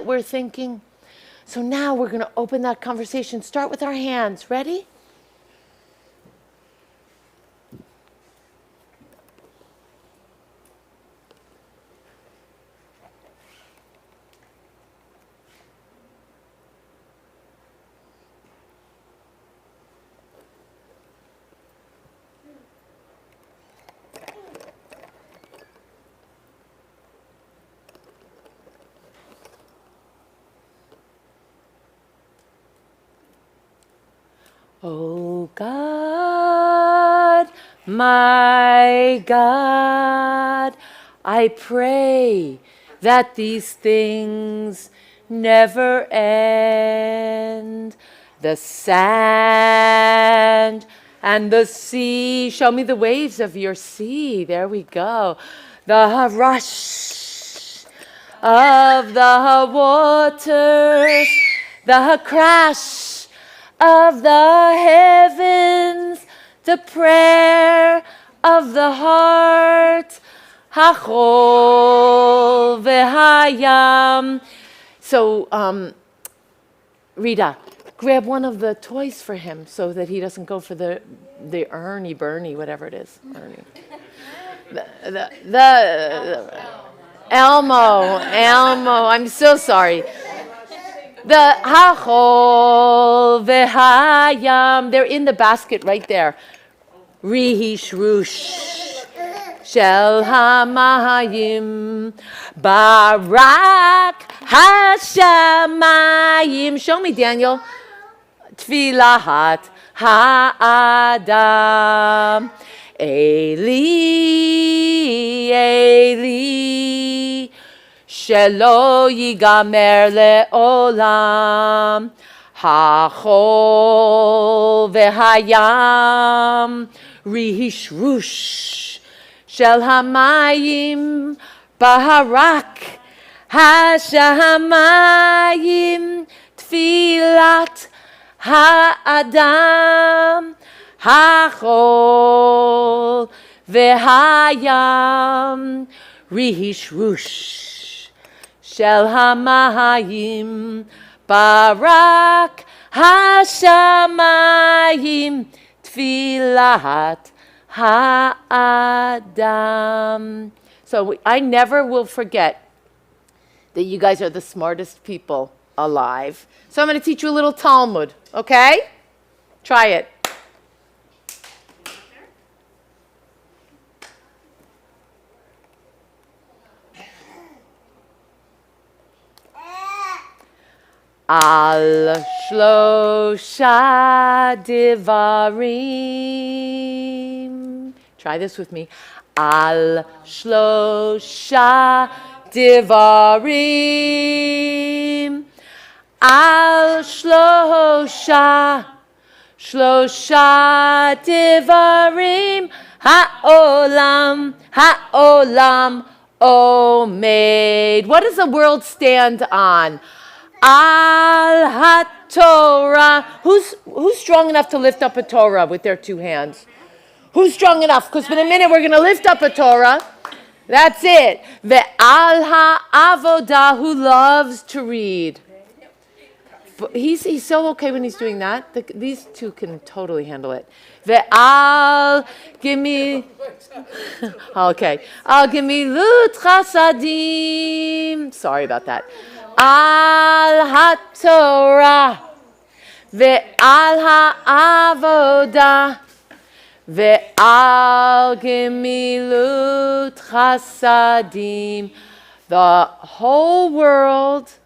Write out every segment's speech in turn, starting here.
we're thinking. So now we're going to open that conversation. Start with our hands. Ready? Oh God, my God, I pray that these things never end. The sand and the sea, show me the waves of your sea. There we go. The rush of the waters, the crash of the heavens, the prayer of the heart, hachol v'hayam. So, Rita, grab one of the toys for him so that he doesn't go for the Bernie, whatever it is. Ernie. The Elmo, I'm so sorry. The hachol v'hayam, they're in the basket right there. Rihish rush shel hamayim barak hashamayim. Show me, Daniel. Tfilahat ha'adam Eli Eli Shelo yigamer le'olam hachol v'hayam rihish rush shel hamayim baharak hashamayim tfilat ha'adam hachol v'hayam rihish rush Shel hamayim barak hashamayim tfilat ha'adam. So I never will forget that you guys are the smartest people alive. So I'm going to teach you a little Talmud, okay? Try it. Al shlosha divarim. Try this with me. Al shlosha divarim. Al shlosha divarim. Ha'olam omed. What does the world stand on? Al ha-Torah. Who's strong enough to lift up a Torah with their two hands? Who's strong enough? Because in a minute we're going to lift up a Torah. That's it. Ve'al ha-avodah, who loves to read. He's so okay when he's doing that. These two can totally handle it. Ve'al, give me. Okay. Al give me lut chasadim. Sorry about that. Al ha-Torah ve'al ha-avodah ve'al gemilut chasadim. The whole world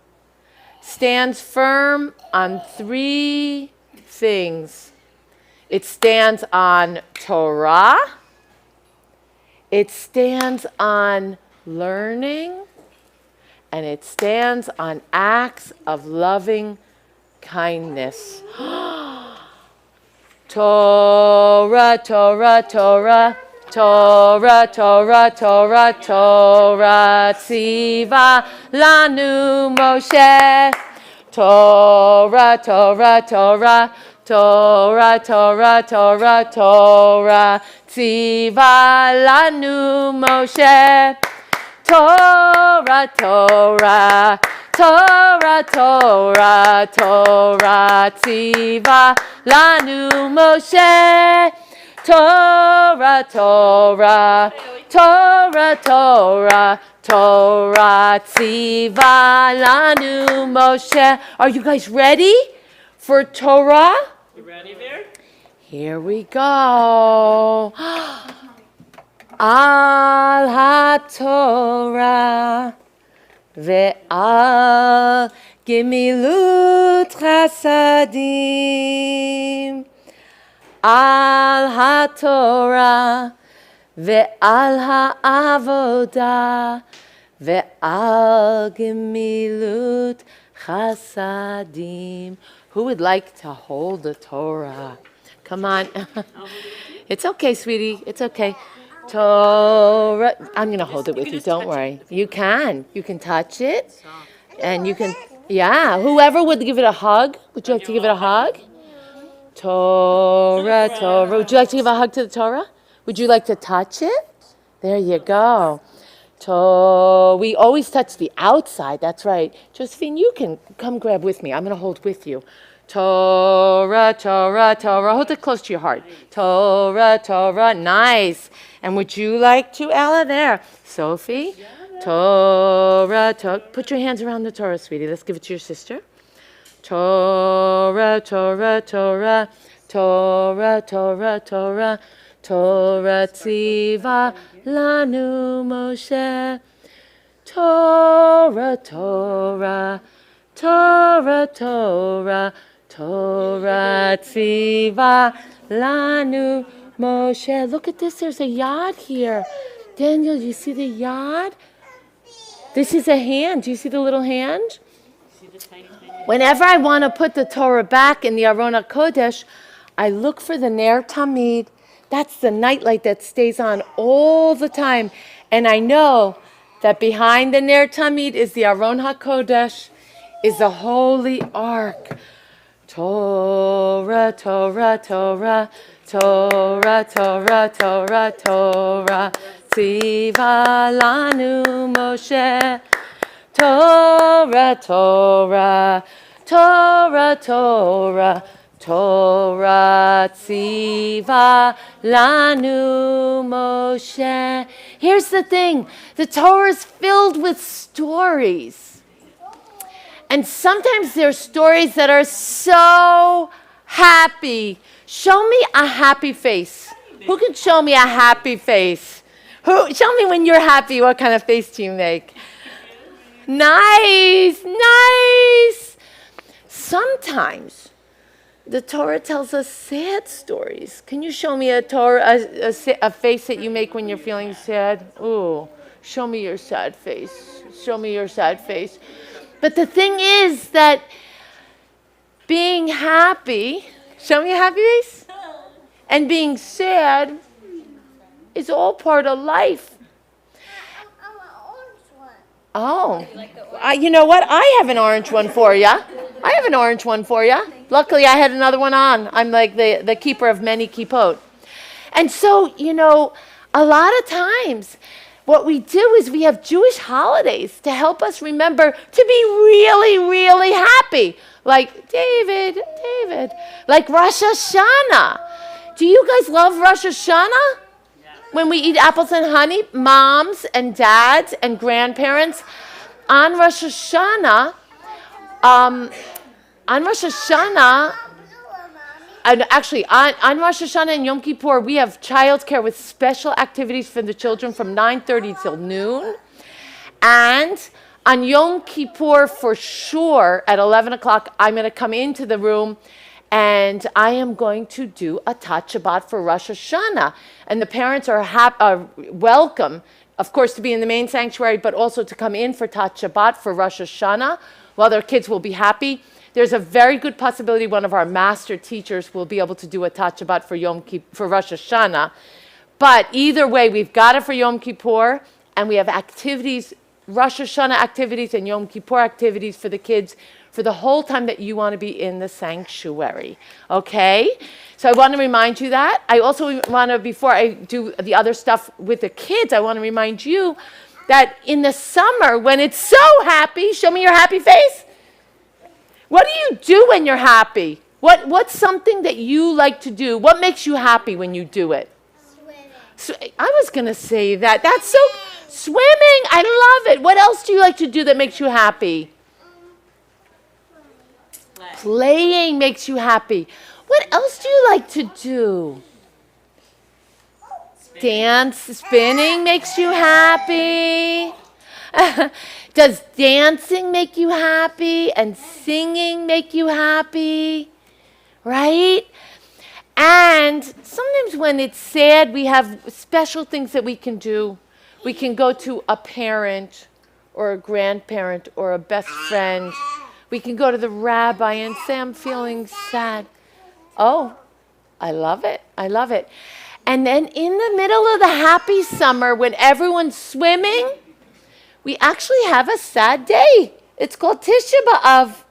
stands firm on three things. It stands on Torah, it stands on learning, and it stands on acts of loving kindness. Torah, Torah, Torah, Torah, Torah, Torah, Torah, Tziva lanu Moshe. Torah, Torah, Torah, Torah, Torah, Torah, Torah, Tziva lanu Moshe. Torah, Torah, Torah, Torah, Torah, tziva lanu Moshe. Torah, Torah, Torah, Torah, Torah, tziva lanu Moshe. Are you guys ready for Torah? You ready there? Here we go. Al ha-Torah ve'al gemilut chasadim. Al ha-Torah ve'al ha'avodah ve'al gemilut chasadim. Who would like to hold the Torah? Come on. It's okay, sweetie. It's okay. Torah. I'm going to hold it with you. Don't worry. You can. You can touch it. And you can, yeah. Whoever would give it a hug. Would you like to give it a hug? Torah, Torah. Would you like to give a hug to the Torah? Would you like to touch it? There you go. We always touch the outside. That's right. Josephine, you can come grab with me. I'm going to hold with you. Torah, Torah, Torah. Hold it close to your heart. Torah, Torah. Nice. And would you like to, Ella? There. Sophie. Torah, Torah. Put your hands around the Torah, sweetie. Let's give it to your sister. Torah, Torah, Torah. Torah, Torah, Torah. Torah, tziva lanu Moshe. Torah, Torah. Torah, Torah. Torah, tziva lanu Moshe. Look at this. There's a yod here. Daniel, you see the yod? This is a hand. Do you see the little hand? Whenever I want to put the Torah back in the Aron HaKodesh, I look for the Ner Tamid. That's the nightlight that stays on all the time. And I know that behind the Ner Tamid is the Aron HaKodesh, is the Holy Ark. Torah, Torah, Torah, Torah, Torah, Torah, Torah, tziva lanu Moshe. Torah, Torah, Torah, Torah, Torah, tziva lanu Moshe. Here's the thing. The Torah is filled with stories. And sometimes there are stories that are so happy. Show me a happy face. Who can show me a happy face? Show me when you're happy, what kind of face do you make? Nice, nice. Sometimes the Torah tells us sad stories. Can you show me a face that you make when you're feeling sad? Ooh, show me your sad face. Show me your sad face. But the thing is that being happy, show me a happy face, and being sad is all part of life. Oh, you know what? I have an orange one for you. I have an orange one for you. Luckily, I had another one on. I'm like the keeper of many kippot. And so, you know, a lot of times, what we do is we have Jewish holidays to help us remember to be really, really happy. Like David, like Rosh Hashanah. Do you guys love Rosh Hashanah? When we eat apples and honey, moms and dads and grandparents, on Rosh Hashanah, and actually, on Rosh Hashanah and Yom Kippur, we have childcare with special activities for the children from 9:30 till noon. And on Yom Kippur, for sure, at 11 o'clock, I'm going to come into the room and I am going to do a Tat Shabbat for Rosh Hashanah. And the parents are welcome, of course, to be in the main sanctuary, but also to come in for Tat Shabbat for Rosh Hashanah, while their kids will be happy. There's a very good possibility one of our master teachers will be able to do a Tat Shabbat for Rosh Hashanah. But either way, we've got it for Yom Kippur, and we have activities, Rosh Hashanah activities and Yom Kippur activities for the kids for the whole time that you want to be in the sanctuary. Okay? So I want to remind you that. I also want to, before I do the other stuff with the kids, I want to remind you that in the summer, when it's so happy, show me your happy face. What do you do when you're happy? What's something that you like to do? What makes you happy when you do it? Swimming. I was going to say that. That's so... Swimming. I love it. What else do you like to do that makes you happy? Playing makes you happy. What else do you like to do? Dance, spinning makes you happy. Does dancing make you happy and singing make you happy? Right? And sometimes when it's sad, we have special things that we can do. We can go to a parent or a grandparent or a best friend. We can go to the rabbi and say, I'm feeling sad. Oh, I love it. I love it. And then in the middle of the happy summer, when everyone's swimming, we actually have a sad day. It's called Tisha B'Av.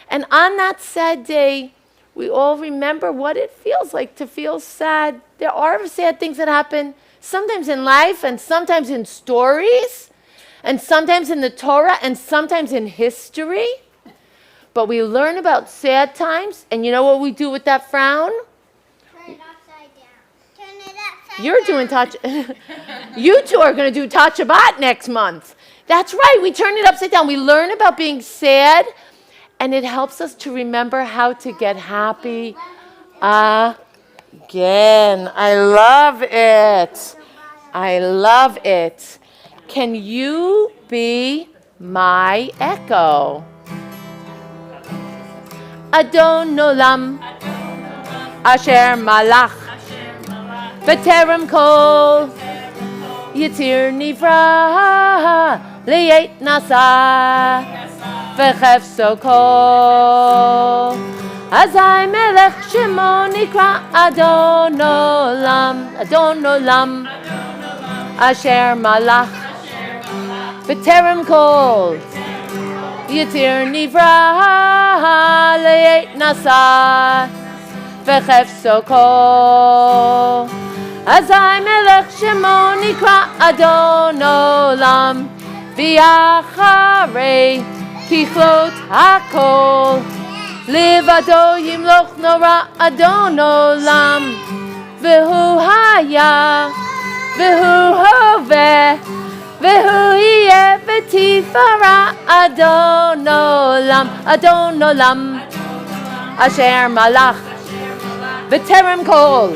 And on that sad day, we all remember what it feels like to feel sad. There are sad things that happen sometimes in life and sometimes in stories and sometimes in the Torah and sometimes in history. But we learn about sad times, and you know what we do with that frown? Turn it upside down. Turn it upside You're doing You two are going to do Tach Shabbat next month. That's right. We turn it upside down. We learn about being sad, and it helps us to remember how to get happy again. I love it. I love it. Can you be my echo? Adon Olam Asher Malach B'terem Kol Yitzir Nivra Li'et Nasa V'chefso Kol Azai Melech Shemo Nikra Adon Olam Asher Malach B'terem Kol Yitzir Nivra Le'et Nasa V'chefso Kol Azai Melech Shemo Nikra Adon Olam V'yacharei Kichlot HaKol Livado Yimloch Nora Adon Olam V'hu Haya V'hu Hoveh Vehu yeh v'tifara Adon Olam Asher Malach B'terem Kol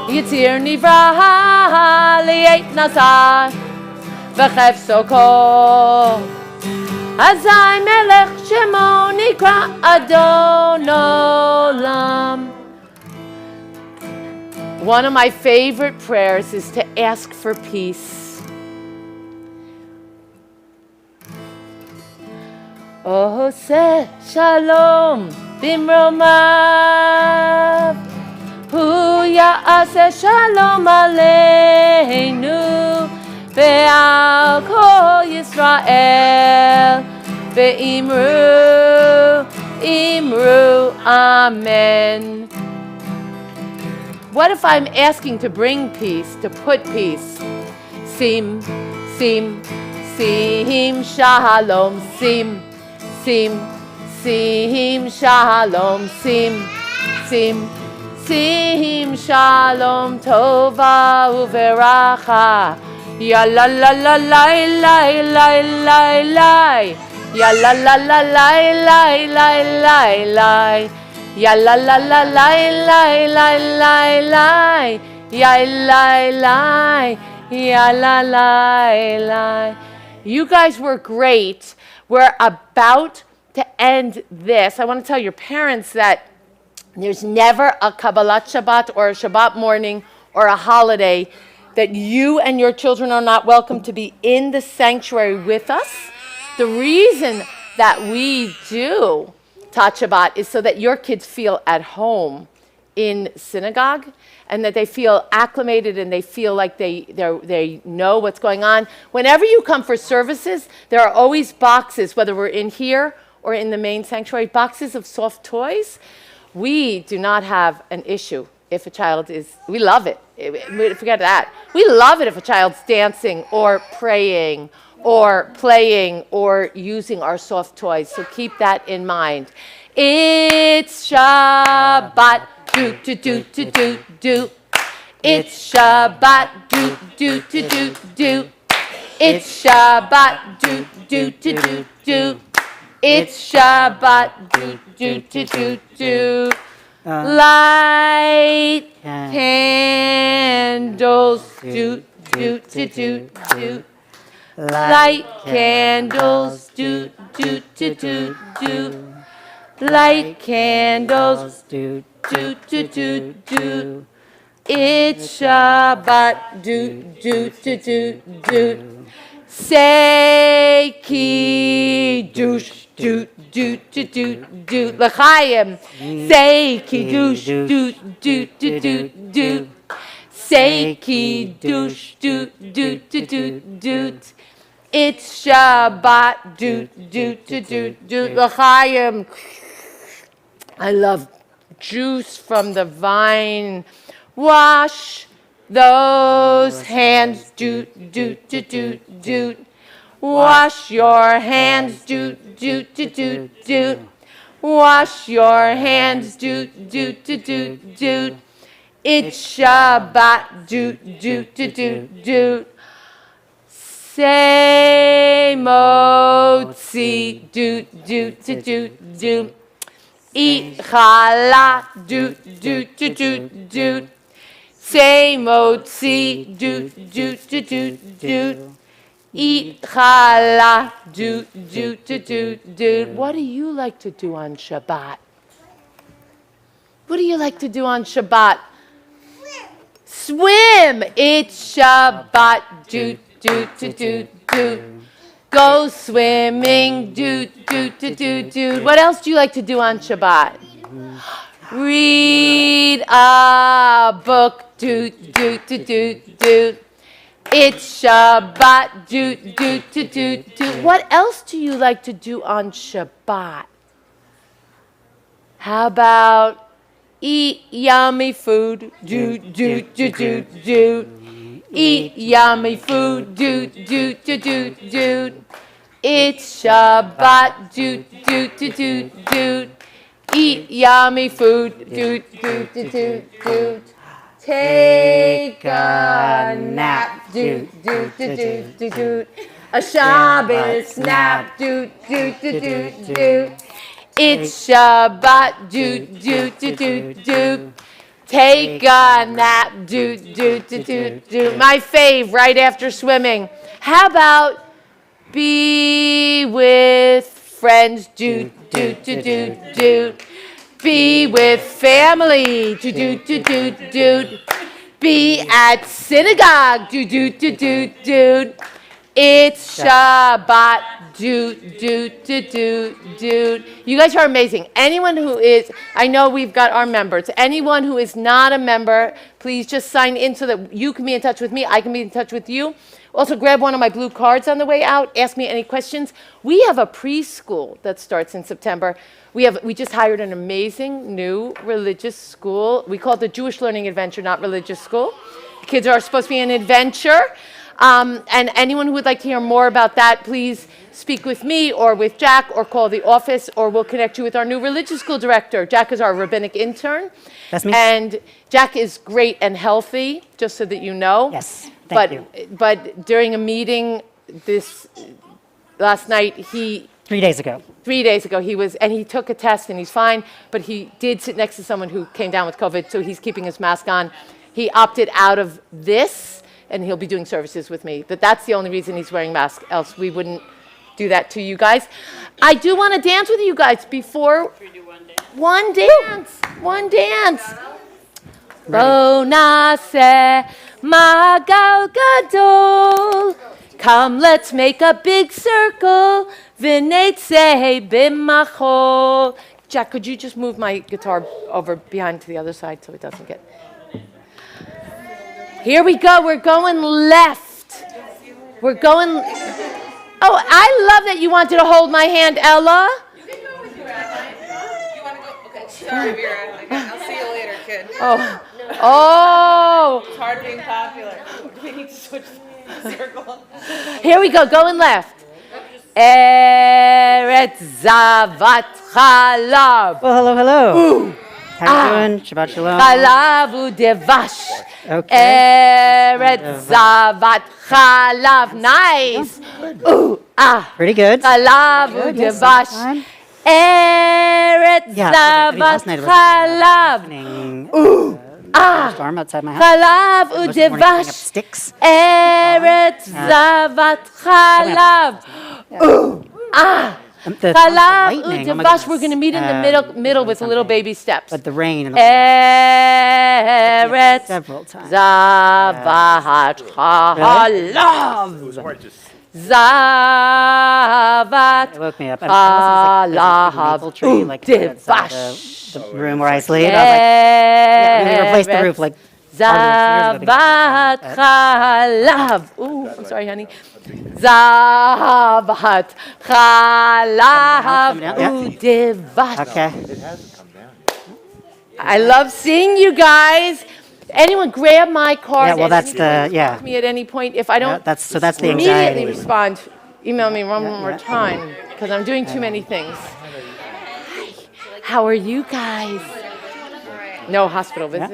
Yitzir Nivra Li'et Nasa V'chefso Kol Azai Melech Shemo Nikra Adon Olam. One of my favorite prayers is to ask for peace. Ose Shalom Bimromav Hu Ya'aseh Shalom Aleinu Ve'al Kol Yisrael Ve'imru Amen. What if I'm asking to bring peace, to put peace? Sim Shalom Sim Shalom Sim Shalom Tova Uveracha Ya la la la la la la la la Ya la la la la la la la la Ya la la la la la la la la Ya la la Ya la la. You guys were great. We're about to end this. I want to tell your parents that there's never a Kabbalat Shabbat or a Shabbat morning or a holiday that you and your children are not welcome to be in the sanctuary with us. The reason that we do Tach Shabbat is so that your kids feel at home in synagogue and that they feel acclimated and they feel like they know what's going on. Whenever you come for services, there are always boxes, whether we're in here or in the main sanctuary, boxes of soft toys. We do not have an issue if a child is, we love it. Forget that. We love it if a child's dancing or praying or playing or using our soft toys. So keep that in mind. It's Shabbat. Do, do, do, do, do, do. It's Shabbat. Do, do, do, do, do. It's Shabbat. Do, do, do, do, do. It's Shabbat. Do, do, do, do, do. Light candles. Do, do, do, do, do. Light candles. Do, do, do, do, do. Light candles. Do, do, do, do, do. It's Shabbat. Do, do, do, do, do. Say kiddush. Do, do, do, do, do. L'chaim. Say kiddush. Do, do, do, do, do. Say kiddush. Do, do, do, do, do. It's Shabbat. Do, do, do, do, do. L'chaim. I love juice from the vine. Wash those hands. Do, do, do, do, do. Wash your hands. Do, do, do, do, do. Wash your hands. Do, do, do, do, do. It's Shabbat. Do, do, do, do, do. Say motzi. Do, do, do, do, do. Eat challah. Do, do, do, do, do. Say motzi. Do, do, do, do, do. Eat challah. Do, do, do, do, do. What do you like to do on Shabbat? What do you like to do on Shabbat? Swim. It's Shabbat. Do, do, do, do, do. Go swimming. Do, do, do, do, do. What else do you like to do on Shabbat? Read a book. Do, do, do, do, do. It's Shabbat. Do, do, do, do, do. What else do you like to do on Shabbat? How about eat yummy food? Do, do, do, do, do. Eat yummy food. Do, do, do, do, do. It's Shabbat. Do, do, do, do, do. Eat yummy food. Do, do, do, do, do. Take a nap. Do, do, do, do, do, do. A Shabbos nap. Do, do, do, do, do. It's Shabbat. Do, do, do, do, do. Take a nap. Do, do, do, do, do. My fave right after swimming. How about be with friends? Do, do, do, do, do. Be with family. Do, do, do, do, do. Be at synagogue. Do, do, do, do, do. It's Shabbat. Do, do, do, do, do. You guys are amazing. Anyone who is, I know we've got our members. Anyone who is not a member, please just sign in so that you can be in touch with me. I can be in touch with you. Also, grab one of my blue cards on the way out. Ask me any questions. We have a preschool that starts in September. We just hired an amazing new religious school. We call it the Jewish Learning Adventure, not religious school. The kids are supposed to be an adventure. And anyone who would like to hear more about that, please speak with me or with Jack or call the office, or we'll connect you with our new religious school director. Jack is our rabbinic intern. That's me. And Jack is great and healthy, just so that you know. Yes, thank you. But during a meeting last night, 3 days ago. 3 days ago, he took a test and he's fine, but he did sit next to someone who came down with COVID, so he's keeping his mask on. He opted out of this, and he'll be doing services with me. But that's the only reason he's wearing masks, else we wouldn't do that to you guys. I do want to dance with you guys before. Should we do one day? One dance. One dance. Bo naseh magal gadol. Come, let's make a big circle. V'neitzeh b'machol. Jack, could you just move my guitar over behind to the other side so it doesn't get... Here we go. We're going left. We're going... Oh, I love that you wanted to hold my hand, Ella. You can go with your ally. You want to go? Okay. Sorry, Vera. I'll see you later, kid. Oh. Oh. It's hard being popular. Do we need to switch the circle? Here we go. Going left. Eretz Zavat Chalav. Well, hello, hello. How are you doing? Shabbat shalom. Chalav u'devash. Okay. Eretz Zavat Chalav. Nice. Ooh, ah. Pretty good. Chalav Good, yes, u'devash. time. Eretz Yeah, I mean, Zavat last night was Chalav. happening. Ah. Storm outside my house. Chalav Most of the morning picking up u'devash. sticks. Eretz Zavat Chalav. Ooh, ah. The Chalav lightning, oh my u'devash. goodness. We're going to meet in the middle with little baby steps. But the rain and the Eretz several times. Zavat Chalav. Zavat It woke me up. And also, there's a maple tree, like outside the room where I sleep. I was like, yeah, we replaced the roof like Zavat Chalav. Ooh, I'm sorry, honey. Zavat Chalav u'devash. Okay. I love seeing you guys. Anyone grab my card? Yeah, well, that's and the, yeah. me at any point. If I don't That's the immediately anxiety. respond, email me one more yeah. time because I'm doing too many things. How are you guys? No hospital visit.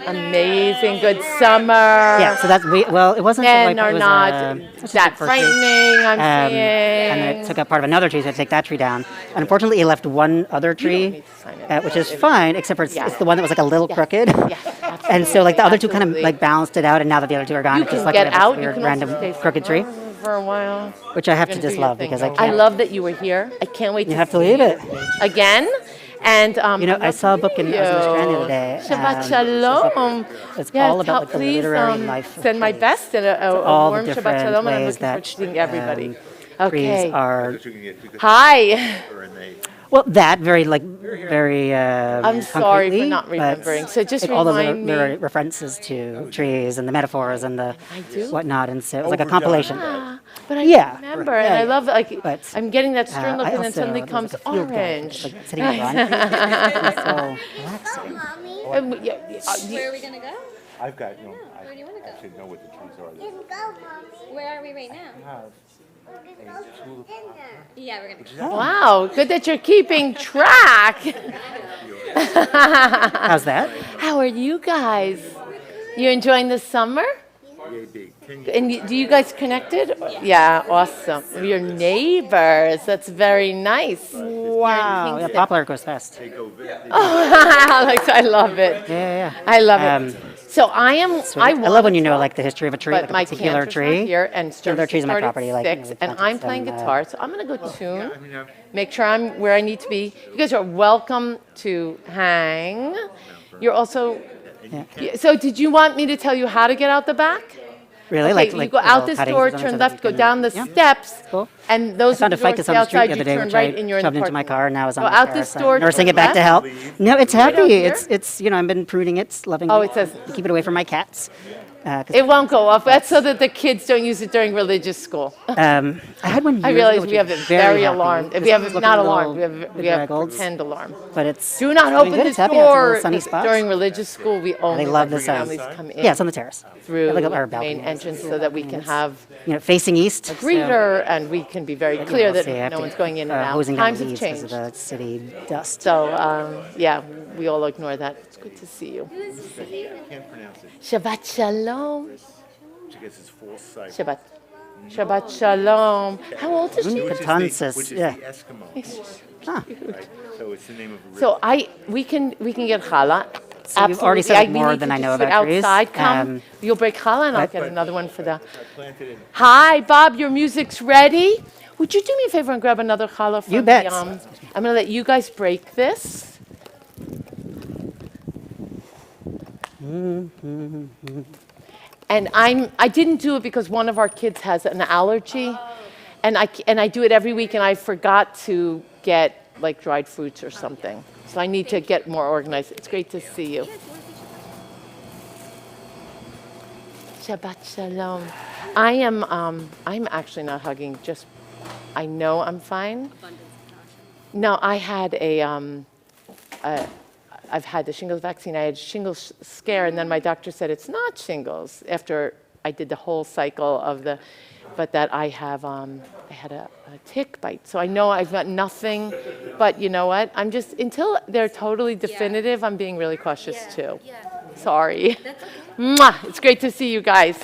Amazing, good summer. Yeah, so that's, well, it wasn't Men like, are it was, not just that the first tree. frightening, I'm And then seeing. it took out part of another tree, so I had to take that tree down. And unfortunately, it left one other tree, need to sign it. which is fine, except for it's the one that was like a little crooked. Yeah, And so like the other two kind of absolutely. like balanced it out, and now that the other two are gone, You it's just can like get we have this out. You weird can random also stay crooked tree, for a while. which I have You're to gonna just do your love thing. because I I can't. love that you were here. I can't wait You to have to see leave you it. again. And You know, I saw a book in Strand the other day. Shabbat shalom. It's Yes, all about like the please, literary life. of send my trees. best and a all warm the Shabbat different shalom, and I'm ways looking forward that to seeing everybody. trees Okay. are. Hi. Well, that very. I'm sorry for concretely, not but remembering. So just all the remind me. little references to trees and the metaphors and the do? whatnot, and so it was like a compilation. But I Yeah. remember, Yeah, and I yeah. love like But, I'm getting that stern look, I and then also- suddenly there was comes like a field guide, orange. like sitting in front. It's so relaxing. Mommy, Where are we gonna go? I've got, no, Where do you wanna go? I actually know what the trees are. let's go, Mommy. Where are we right now? We're gonna go to dinner. Yeah, we're gonna. Wow, good that you're keeping track. How's that? How are you guys? You enjoying the summer? And do you guys connected? Yeah, awesome. Your neighbors. That's very nice. Wow. Yeah, Poplar goes fast. Yeah, Alex, I love it. yeah. I love it. So I am. Sweet. I I love when you know like the history of a tree, but like a my particular campers tree. are here, and There are trees on my started property, like, 6, with and I'm plantings playing and, guitar, so I'm gonna go tune. Make sure I'm where I need to be. You guys are welcome to hang. You're also. Yeah. So did you want me to tell you how to get out the back? Really, Okay, like you go out this cuttings door, or something turn so that left, you go can- down the yeah. steps, Cool. and I those found are a the doors ficus to on the the street outside. the other You day, turn which right, I and you're in the shoved into parking my lot. car, and now I was on Go the out terrace, this door, nursing turn it back to left. health. No, it's Right out happy. here? It's I've been pruning it, loving Oh, it. it says- to keep it away from my cats. 'Cause, It won't go off. That's so that the kids don't use it during religious school. I had one. I years realize ago, which we have was it very very happy. alarmed. This We have one's it looking not a little alarmed. We have bedraggled, pretend alarm. but it's Do not doing open good. this It's happy. It's in door little sunny spots. during religious school. We only love let the sun. families come in Yeah, it's on the terrace. through like our the main balcony. entrance so that we can have Facing east. a greeter and we can be very clear that no one's going in and out. Hosing down Times the have leaves because of changed. the city dust. So, yeah, we all ignore that. It's good to see you. Can't pronounce it. Shabbat shalom. Which I guess is false sight. Shabbat. Shabbat shalom. How old is she? Which Katansis, is yeah. the Eskimo. Huh. Right? So it's the name of a river. So we can get challah. So you've already said Absolutely. more We need than to I know just about sit trees. outside. Come. You'll break challah and I'll but- get another one for the. I planted it. Hi, Bob. Your music's ready. Would you do me a favor and grab another challah from You bet. the? I'm gonna let you guys break this. And I didn't do it because one of our kids has an allergy, and I do it every week, and I forgot to get like dried fruits or something. So I need to get more organized. It's great to see you. Shabbat shalom. I'm actually not hugging. Just I know I'm fine. No, I had I've had the shingles vaccine. I had shingles scare, and then my doctor said it's not shingles after I did the whole cycle of but that I have, I had a tick bite. So I know I've got nothing, but you know what? I'm just, until they're totally definitive, I'm being really cautious too. Yeah. Sorry. Mwah! It's great to see you guys.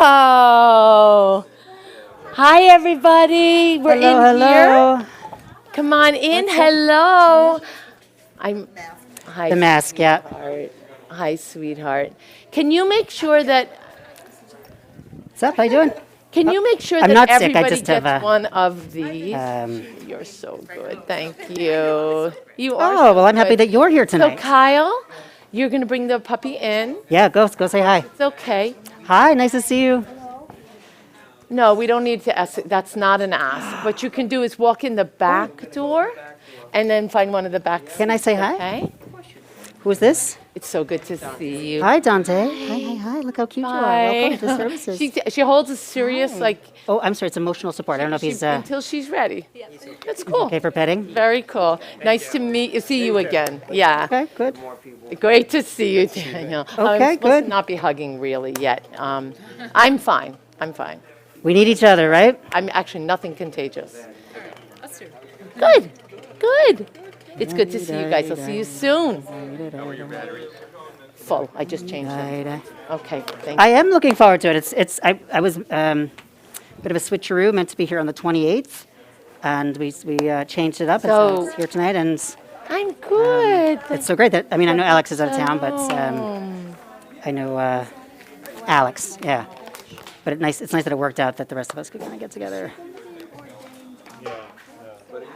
Hello. Hi, everybody. We're in Hello. here. Come on in. Hello. Hi. The mask, yeah. Sweetheart. Hi, sweetheart. Can you make sure that? What's up? How you doing? Can you make sure I'm that not sick, I everybody just have gets a- one of these? You're so good. Thank you. You are. Oh, so well, I'm happy good. that you're here So, tonight. Kyle, you're going to bring the puppy in. Yeah, go say hi. It's okay. Hi, nice to see you. No, we don't need to ask. That's not an ask. What you can do is walk in the back door and then find one of the back seats. Can I say hi? Okay. Who's this? It's so good to see you. Hi, Dante. Hi. Look how cute you are. Welcome to the services. She holds a serious, like, Oh, I'm sorry, it's emotional support. I don't know if he's until she's ready. That's cool. okay for petting. Very cool. Nice to see you again. Yeah. Okay, good. Great to see you, Daniel. I'm Okay, supposed good. to not be hugging really yet. I'm fine. We need each other, right? I'm actually nothing contagious. Good. It's good to see you guys. I'll see you soon. Full. I just changed it. Okay. Thank I am looking forward to it. I was bit of a switcheroo, meant to be here on the 28th, and we changed it up. So- It's here tonight, and I'm good. it's so great that I know Alex is out of town, but I know Alex, yeah. But it's nice that it worked out that the rest of us could kind of get together.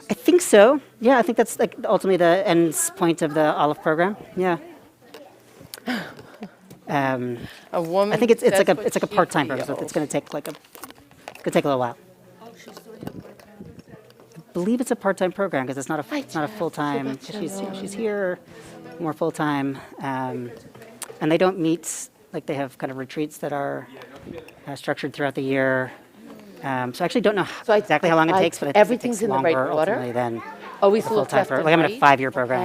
I think so. Yeah, I think that's like ultimately the end point of the Olive program. Yeah. A woman. I think it's says like a what it's like a she part-time program, so feels. it's going to take a little while. I believe it's a part-time program because it's not a full-time. She's here more full-time, and they don't meet, like they have kind of retreats that are structured throughout the year. So I actually don't know exactly how long it takes, but I think everything's it takes in the right longer order. ultimately than Always a look full-time left program. and Like I'm in a right. 5-year program,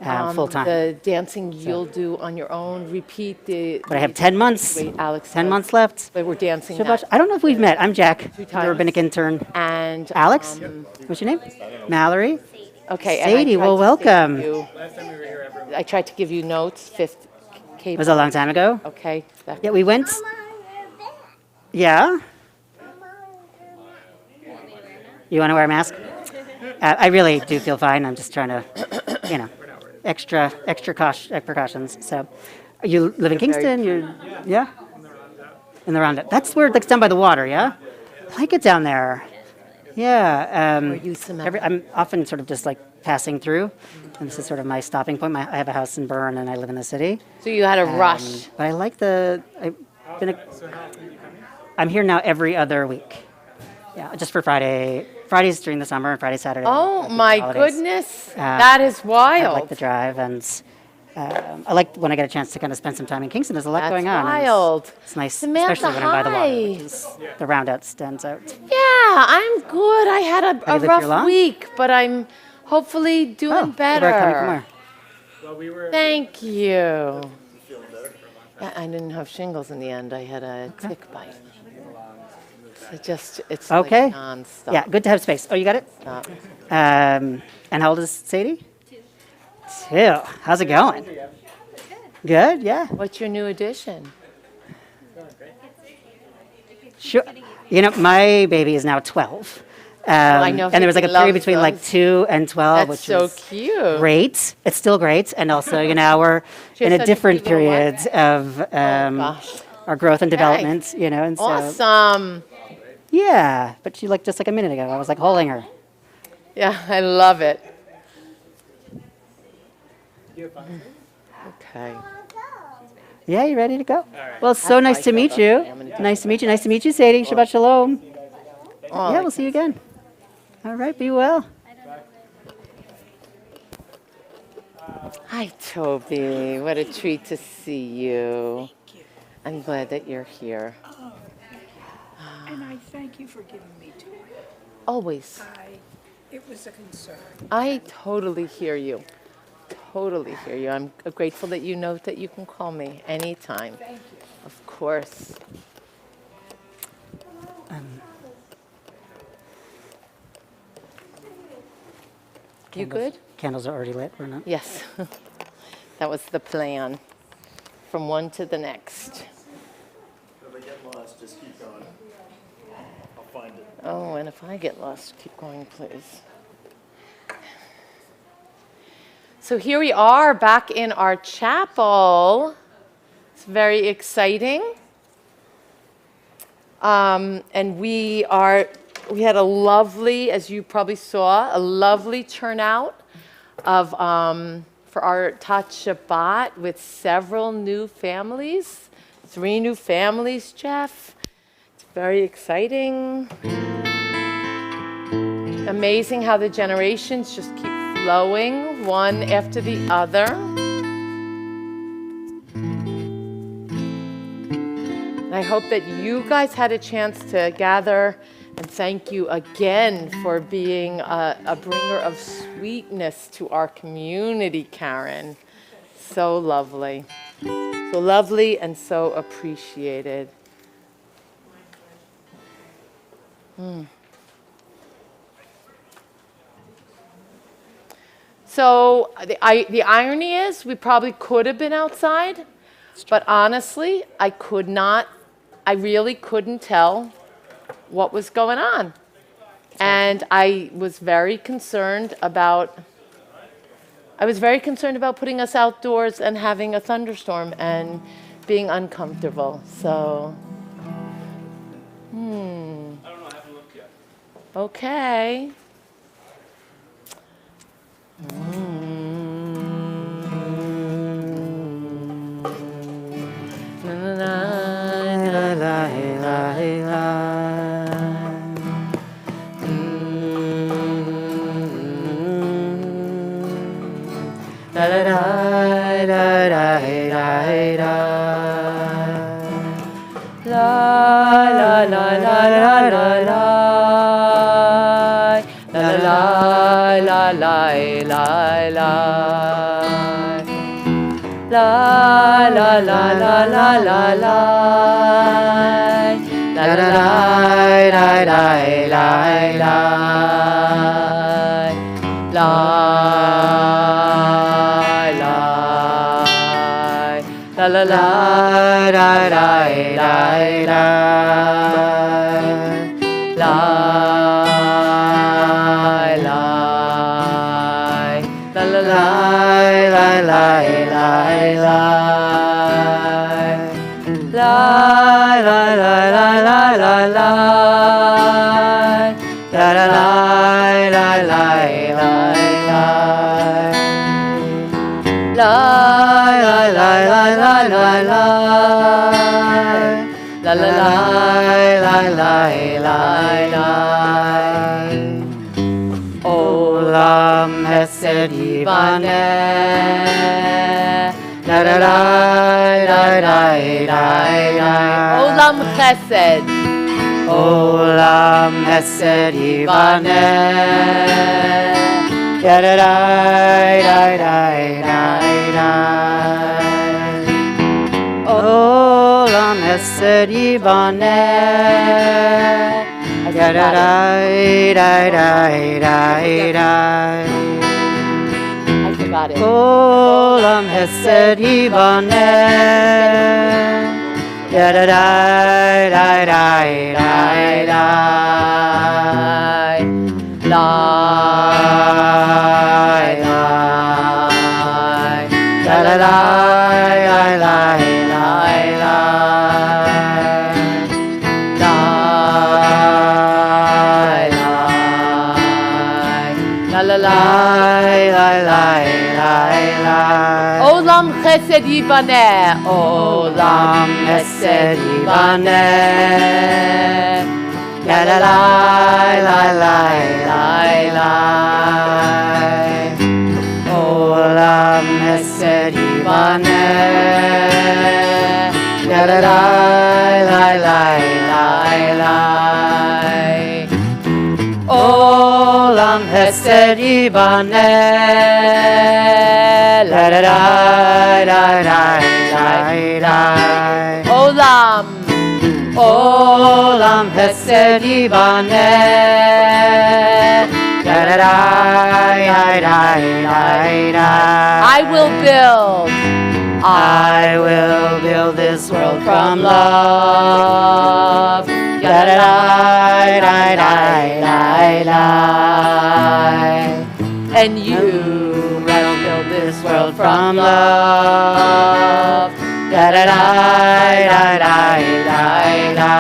Okay. full-time. The dancing you'll do on your own. Repeat the. But I have 10 months. Wait, Alex. 10 does. months left. But we're dancing now. Shabbat. I don't know if we've met. I'm Jack, the times. rabbinic intern. And Alex, what's your name? Mallory. Okay. and I Sadie, tried well, to save welcome. you- I tried to give you notes. Fifth. It was a long time ago. Okay. Back. Yeah, we went. Yeah. You want to wear a mask? I really do feel fine. I'm just trying to, extra precautions. So, you live in Kingston? Yeah. In the roundup. That's where it's down by the water. Yeah. I like it down there. Yeah. you cement? I'm often sort of just like passing through, and this is sort of my stopping point. I have a house in Bern, and I live in the city. So you had a rush. But I like I'm here now every other week. Yeah, just for Fridays during the summer and Friday, Saturday. Oh during my holidays. goodness, that is I wild. like the drive, and I like when I get a chance to kind of spend some time in Kingston. There's a lot That's going on. and wild. It's nice, Samantha, especially when I'm by the water. hi. Because the roundout stands out. Yeah, I'm good. I had a lived here rough long? week, but I'm hopefully doing better. Where coming from where? Thank you. Yeah, I didn't have shingles in the end. I had a tick bite. It's Okay. like nonstop. Yeah, good to have space. Oh, you got it? Stop. And how old is Sadie? 2. How's it going? Good, yeah. What's your new addition? Sure. My baby is now 12. I know and there was like a he period loves between like those. 2 and 12, That's which so is cute. great. It's still great. And also, we're She has in a such a different cute little what? period of Gosh. our growth and development, and so, Awesome. yeah. But she looked just like a minute ago. I was like holding her. Yeah, I love it. Okay. Yeah, you ready to go? Well, it's so nice to meet you. Nice to meet you. Nice to meet you, Sadie. Shabbat shalom. Oh, Yeah, we'll see you again. All right, be well. Hi, Toby. What a treat to see you. I'm glad that you're here. And I thank you for giving me time. Always. It was a concern. I totally hear you. Totally hear you. I'm grateful that you know that you can call me anytime. Thank you. Of course. You good? Candles are already lit or not? Yes. That was the plan. From one to the next. If I get lost, just keep going. I'll find it. Oh, and if I get lost, keep going, please. So here we are back in our chapel. It's very exciting. And we had a lovely, as you probably saw, a lovely turnout of for our Tat Shabbat with several new families, 3 new families, Jeff. It's very exciting. Amazing how the generations just keep flowing one after the other. And I hope that you guys had a chance to gather, and thank you again for being a bringer of sweetness to our community, Karen. So lovely. So lovely and so appreciated. So the irony is we probably could have been outside, but honestly, I really couldn't tell what was going on. And I was very concerned about putting us outdoors and having a thunderstorm and being uncomfortable. So, I don't know, I haven't looked yet. okay. Olam Hesed Yivaneh. Olam Chesed. Olam Hesed Yivaneh. Olam Hesed Yivaneh. I forgot it. Olam Hesed Yivaneh. Olam Chesed Yivaneh. Olam Hesed Yivaneh. Olam Hesed Yivaneh. chesed yibaneh. La da da da da da da. Olam. Olam chesed yibaneh. Da da da da da da. I will build. I will build this world from love. Da da da da da da. And you will build this world from love. Da da da da da da.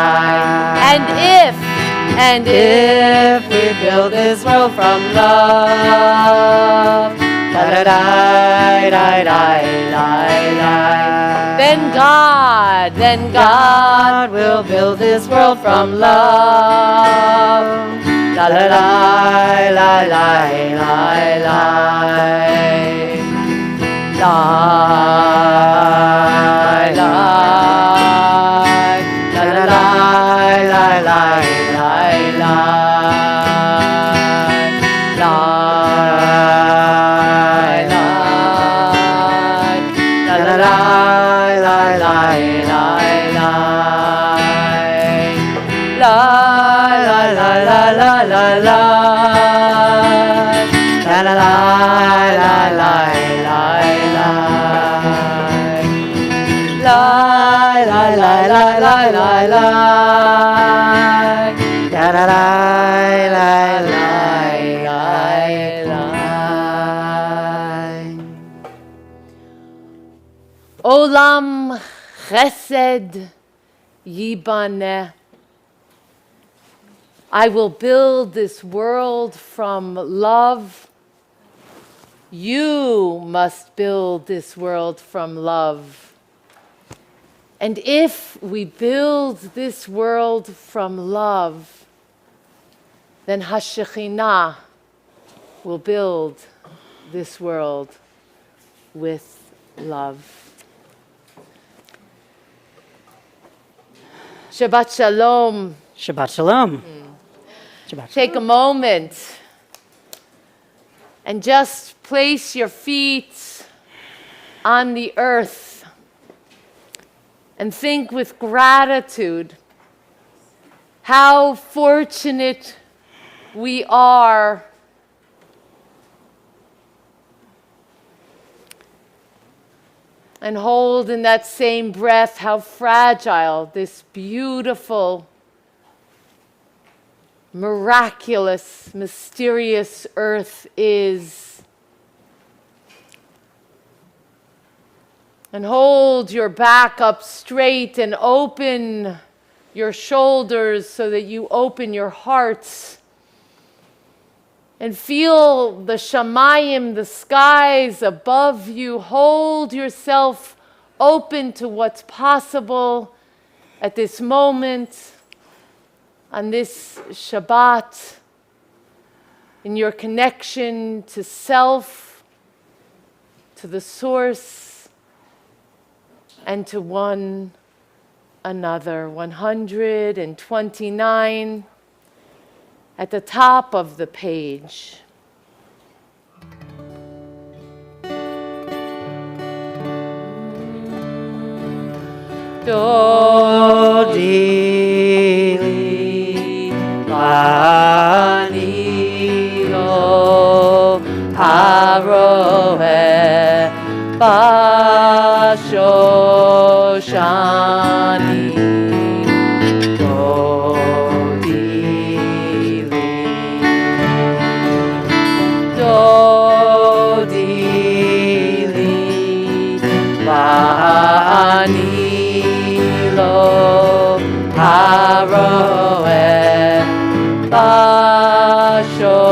And if we build this world from love, da da da da da da. then God will build this world from love. La la la la la la la. La la la la la la la la. Olam chesed yibaneh. I will build this world from love. You must build this world from love. And if we build this world from love, then HaShekhinah will build this world with love. Shabbat Shalom. Shabbat Shalom. Shabbat Take a moment and just place your feet on the earth and think with gratitude how fortunate we are and hold in that same breath how fragile this beautiful, miraculous, mysterious earth is. And hold your back up straight and open your shoulders so that you open your hearts. And feel the shamayim, the skies above you. Hold yourself open to what's possible at this moment, on this Shabbat, in your connection to self, to the source, and to one another. 129 at the top of the page. Dodili Bani Lo Haroeh Bashoshani Dodili Bani Lo Haroeh Bashoshani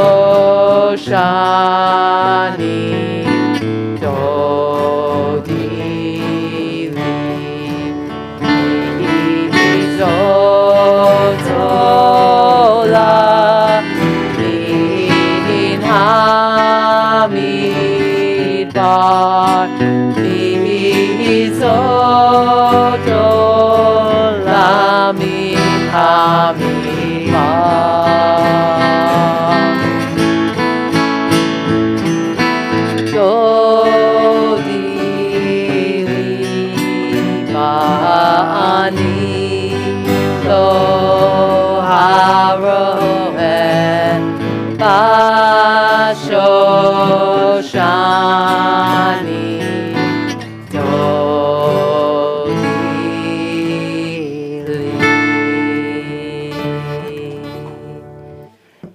Dodili Izotola Min Hamidbar Izotola Min Hamidbar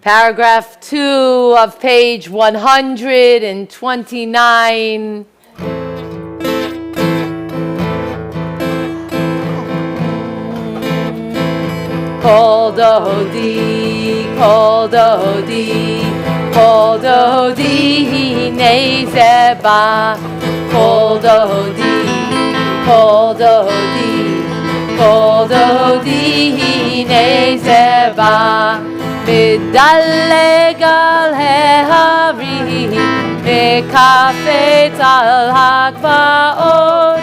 Paragraph 2 of page 129. Kol dodi, kol dodi, kol dodi, nezeba. Kol dodi, kol dodi, kol dodi, nezeba. מדלג על ההרים, מקפץ על הגבעות.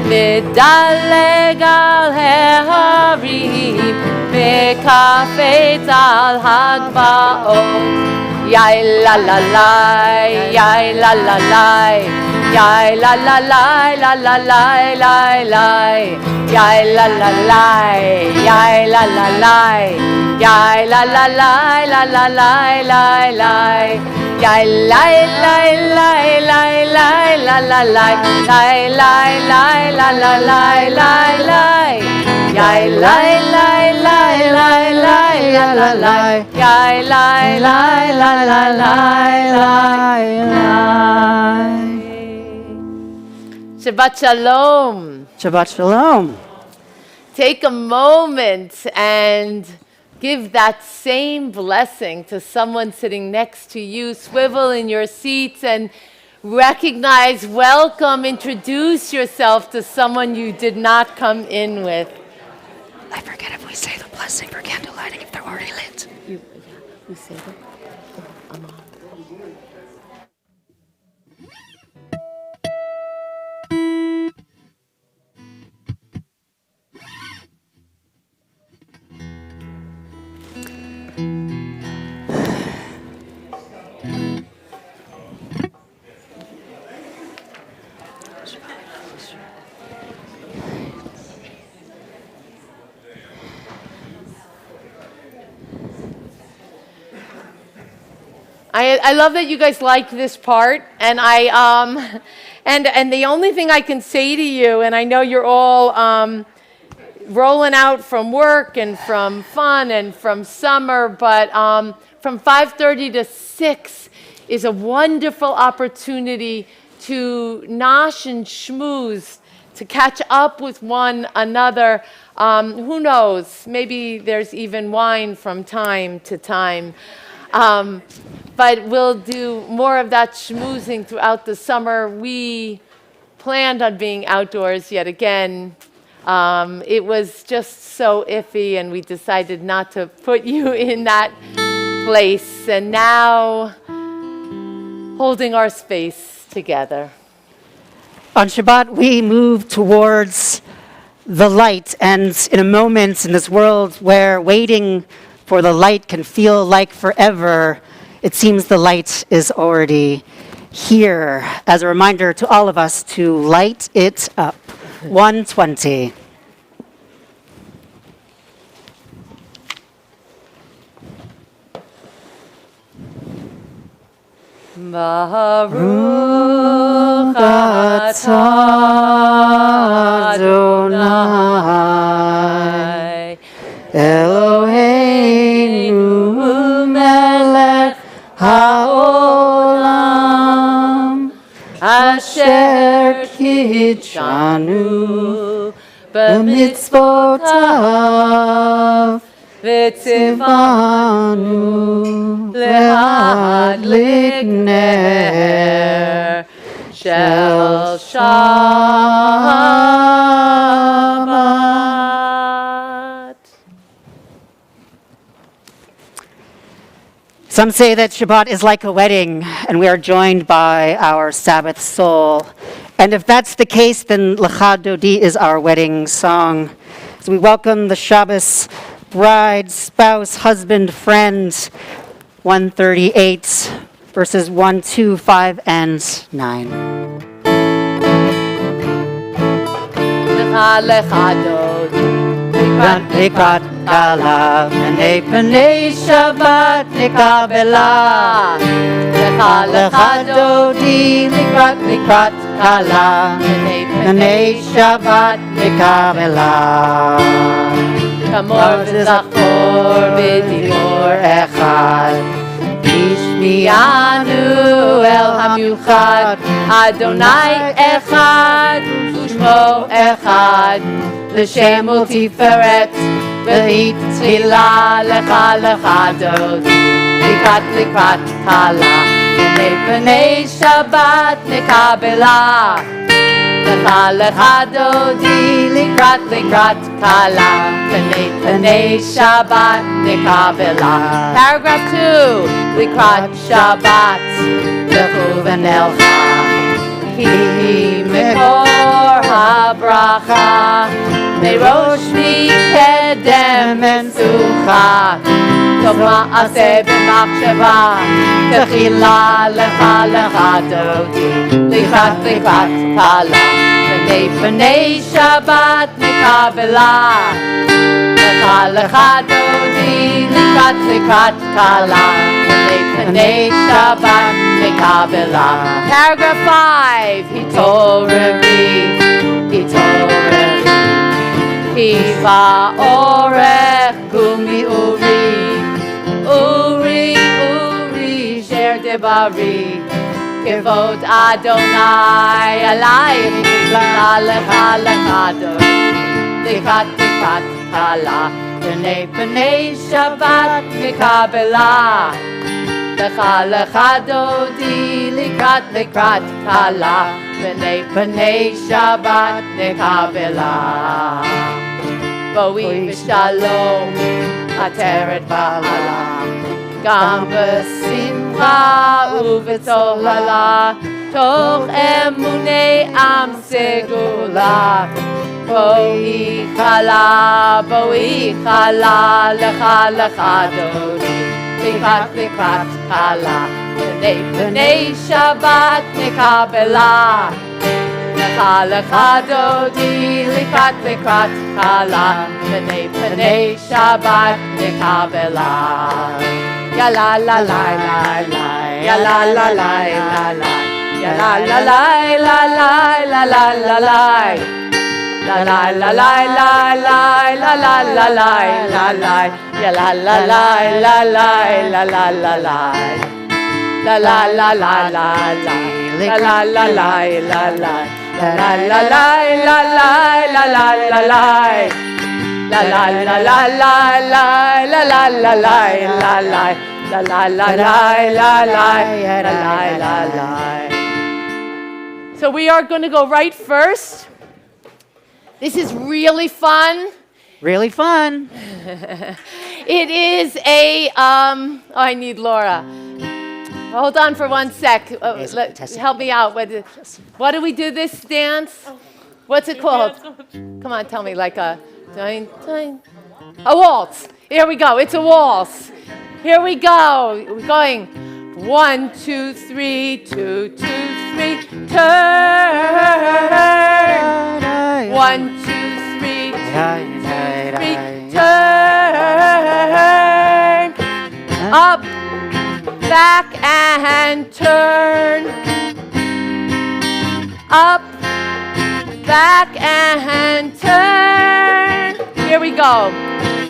מדלג על ההרים, מקפץ על הגבעות. יאי לה לה לי, יאי לה לה לי, יאי לה לה לי, לה לה לי, לי לי. יאי לה לה לי, יאי לה לה לי. Yai la la la la la la la la. Yai la la la la la la la la. Yai la la la la la la la. Yai la la la la la la la la. Yai la la la la la la la. Shabbat shalom. Shabbat shalom. Take a moment and give that same blessing to someone sitting next to you. Swivel in your seats and recognize, welcome, introduce yourself to someone you did not come in with. I forget if we say the blessing for candle lighting if they're already lit. We say that? I'm on. I love that you guys liked this part, and and the only thing I can say to you, and I know you're all rolling out from work and from fun and from summer, but from 5:30 to 6 is a wonderful opportunity to nosh and schmooze, to catch up with one another. Who knows? Maybe there's even wine from time to time. But we'll do more of that schmoozing throughout the summer. We planned on being outdoors yet again. It was just so iffy, and we decided not to put you in that place. And now, holding our space together. On Shabbat, we move towards the light, and in a moment in this world where waiting for the light can feel like forever, it seems the light is already here. As a reminder to all of us to light it up. 120. Baruch atah Adonai Eloheinu melech haolam asher kitshanu b'mitzvotav v'tzivanu lehadlik ner shel Shabbat. Some say that Shabbat is like a wedding, and we are joined by our Sabbath soul. And if that's the case, then Lecha Dodi is our wedding song. So we welcome the Shabbos bride, spouse, husband, friend. 138, verses 1, 2, 5, and 9. Lecha Dodi Likrat kala, Panei Shabbat nikabela. Lecha Dodi, likrat kala, Panei Shabbat nikabela. Kamor v'zachor v'dibor echad. echad. Ishmianu el hamiuchad. Adonai echad, ushmo echad. L'shem u'tiferet, v'hi tzilah lecha lecha dodi. Likrat likrat kala, b'nei Shabbat nekabelah. Lecha lecha dodi, likrat likrat kala, b'nei Shabbat nekabelah. Paragraph 2, likrat Shabbat, lechu v'nelcha. Ki mekor habracha, merosh mikedem mensucha. Tov ma'aseh b'machshava, techila lecha lecha dodi, likrat likrat kala, b'nei Shabbat nekabelah. Lecha lecha dodi, likrat likrat kala, b'nei Shabbat nekabelah. Paragraph 5, hitoreri, hitoreri. Kiva orech gumi uri, uri, uri, sher debari. Kivod Adonai alayich, la lecha lecha dodi, likrat likrat kala, b'nei Shabbat nekabelah. Lecha lecha dodi, likrat likrat kala, b'nei Shabbat nekabelah. Boi v'shalom, ateret ba'ala, gam b'simcha u'v'tzohala, toch emunei am segula. Boi chala, lecha lecha dodi, likrat likrat kala, b'nei Shabbat nekabelah. Lecha lecha dodi, likrat likrat kala, b'nei Shabbat nekabelah. Ya la la la la la, ya la la la la la, ya la la la la la la la la la. La la la la la la la la la la la la, ya la la la la la la la la la. La la la la la la, la la la la la la, la la la la la la la la la la. La la la la la la la la la la la la, la la la la la la la. So we are going to go right first. This is really fun. Really fun. It is a, I need Laura. Hold on for 1 sec. Help me out. What do we do this dance? What's it called? Come on, tell me, like a waltz. Here we go. It's a waltz. Here we go. We're going 1, 2, 3, 2, 2, 3, turn. 1, 2, 3, 2, 3, turn. Up, back, and turn. Up, back, and turn. Here we go.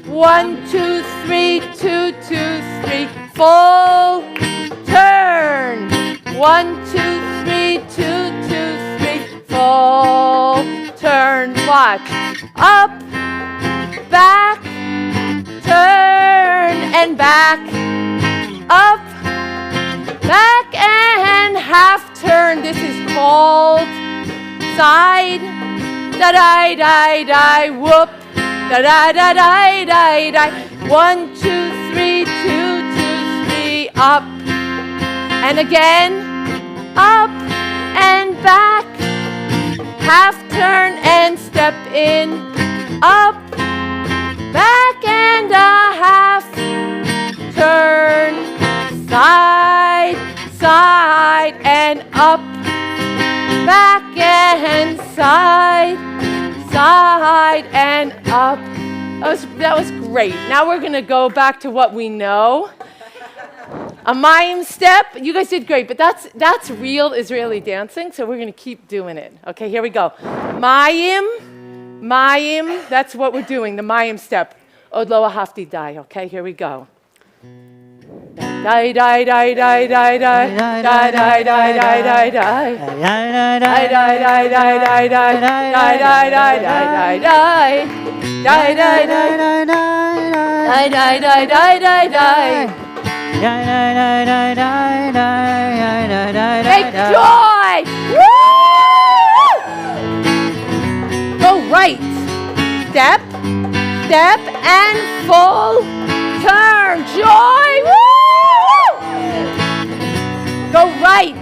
1, 2, 3, 2, 2, 3, full turn. 1, 2, 3, 2, 2, 3, full turn. Watch. Up, back, turn, and back. Up, back, and half turn. This is called side. Da-da-da-da, whoop. Da-da-da-da-da-da. 1, 2, 3, 2, 2, 3, up. And again, up and back. Half turn and step in. Up, back, and a half turn. Side, side, and up. Back and side, side, and up. That was great. Now we're going to go back to what we know. A Mayim step. You guys did great, but that's real Israeli dancing, so we're going to keep doing it. Okay, here we go. Mayim, Mayim. That's what we're doing, the Mayim step. Od lo ahavti dai. Okay, here we go. Die, die, die, die, die, die. Die, die, die, die, die, die. Die, die, die, die, die, die. Die, die, die, die, die, die. Die, die, die. Die, die, die, die, die, die. Make joy! Woo! Go right. Step, step, and full turn. Joy! Woo! Go right.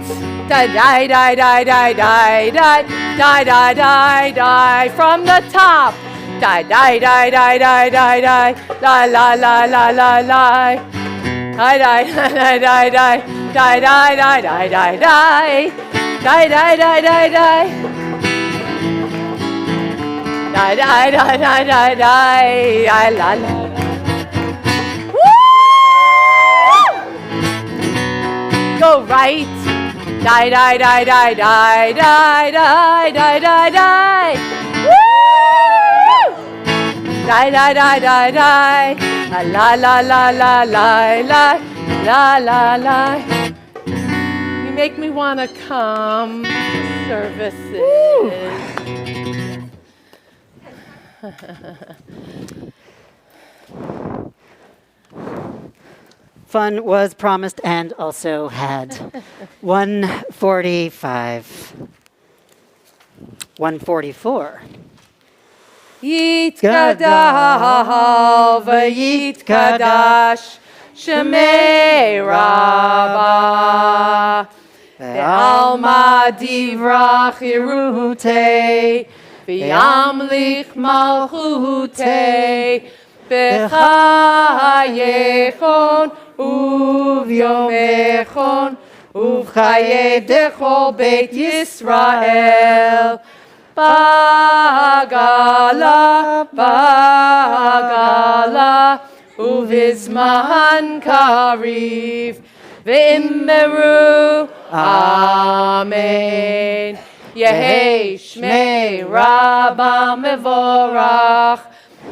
Die, die, die, die, die, die, die, die, die, die, die. From the top. Die, die, die, die, die, die, die. La, la, la, la, la, la. Die, die, die, die, die. Die, die, die, die, die, die. Die, die, die, die, die. Die, die, die, die, die, die. La, la, la. Woo! Go right. Die, die, die, die, die, die, die, die, die, die. Woo! Die, die, die, die, die. La, la, la, la, la, la, la, la, la. You make me want to come to services. Fun was promised and also had. 145. 144. Yitkadal v'yitkadash Shemei Rabbah Ve'alma divrach irutei V'yamlich malchutei B'chayechon uvyomechon Uvchaye dechol Beit Yisrael Bagala, Bagala, Uvizman Kariv, V'immeru, Amen. Yehei Shmei Rabba Mevorach,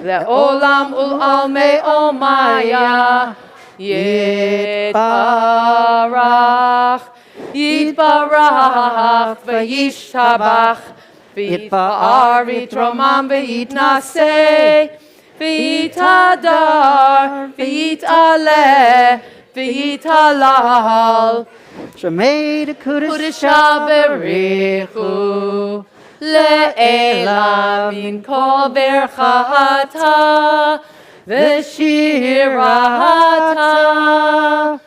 Le'olam Ul'almei Omaya, Yitbarach, Yitbarach, V'yishtabach, V'yitba'ar, v'yitromam, v'yitnaseh, v'yitadar, v'yitaleh, v'yitalal. Shemei de Kudesha berichu, le'elam min kol berchata, v'shirata,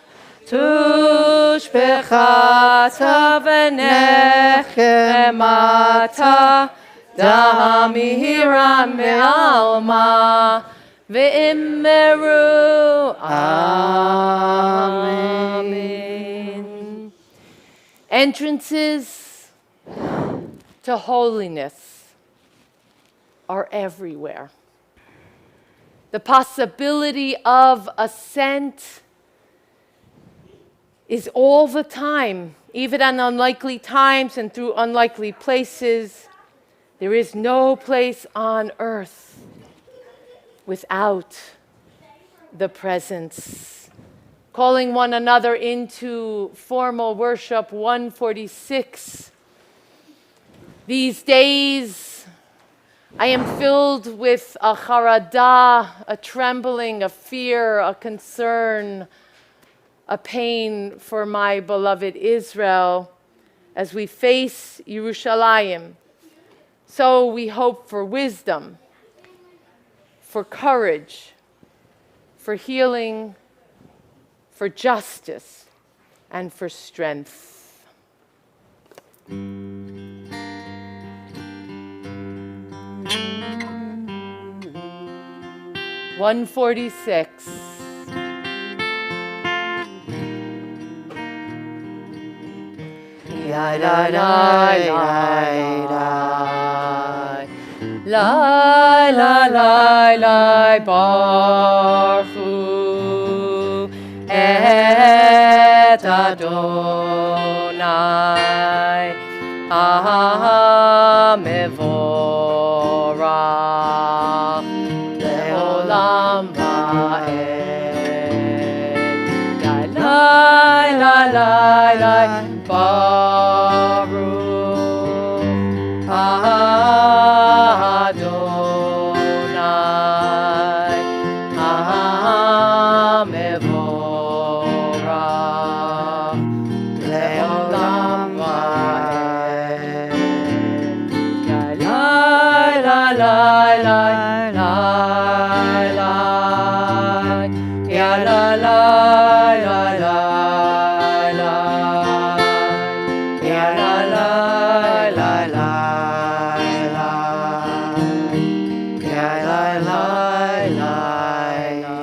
tushbechata v'nechemata, damihira me'alma, ve'immeru. Amen. Entrances to holiness are everywhere. The possibility of ascent is all the time, even in unlikely times and through unlikely places. There is no place on earth without the presence. Calling one another into formal worship, 146. These days, I am filled with a charada, a trembling, a fear, a concern, a pain for my beloved Israel as we face Yerushalayim. So we hope for wisdom, for courage, for healing, for justice, and for strength. 146. La la la la la la la barchu et Adonai mevorach leolam va'ed. La la la Baruch Adonai Mevorach Leolam Vaed. La la la la la la ya la la la la la ya la la la la la ya la la la la.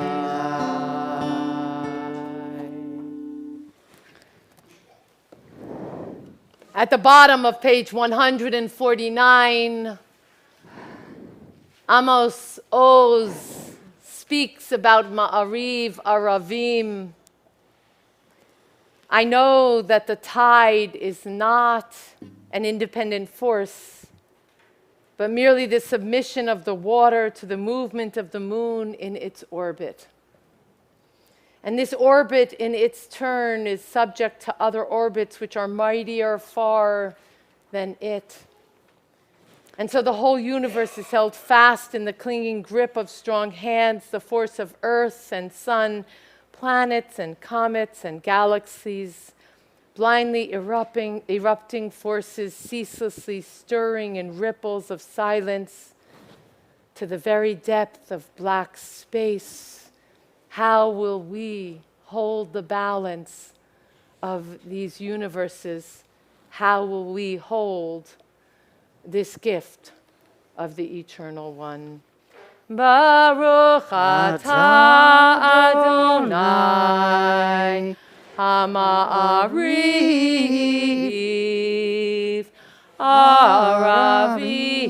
At the bottom of page 149, Amos Oz speaks about Ma'ariv Aravim. I know that the tide is not an independent force, but merely the submission of the water to the movement of the moon in its orbit. And this orbit in its turn is subject to other orbits which are mightier far than it. And so the whole universe is held fast in the clinging grip of strong hands, the force of earth and sun, planets and comets and galaxies, blindly erupting forces ceaselessly stirring in ripples of silence to the very depth of black space. How will we hold the balance of these universes? How will we hold this gift of the Eternal One? Baruch atah Adonai Ha'ma'ariv Aravim.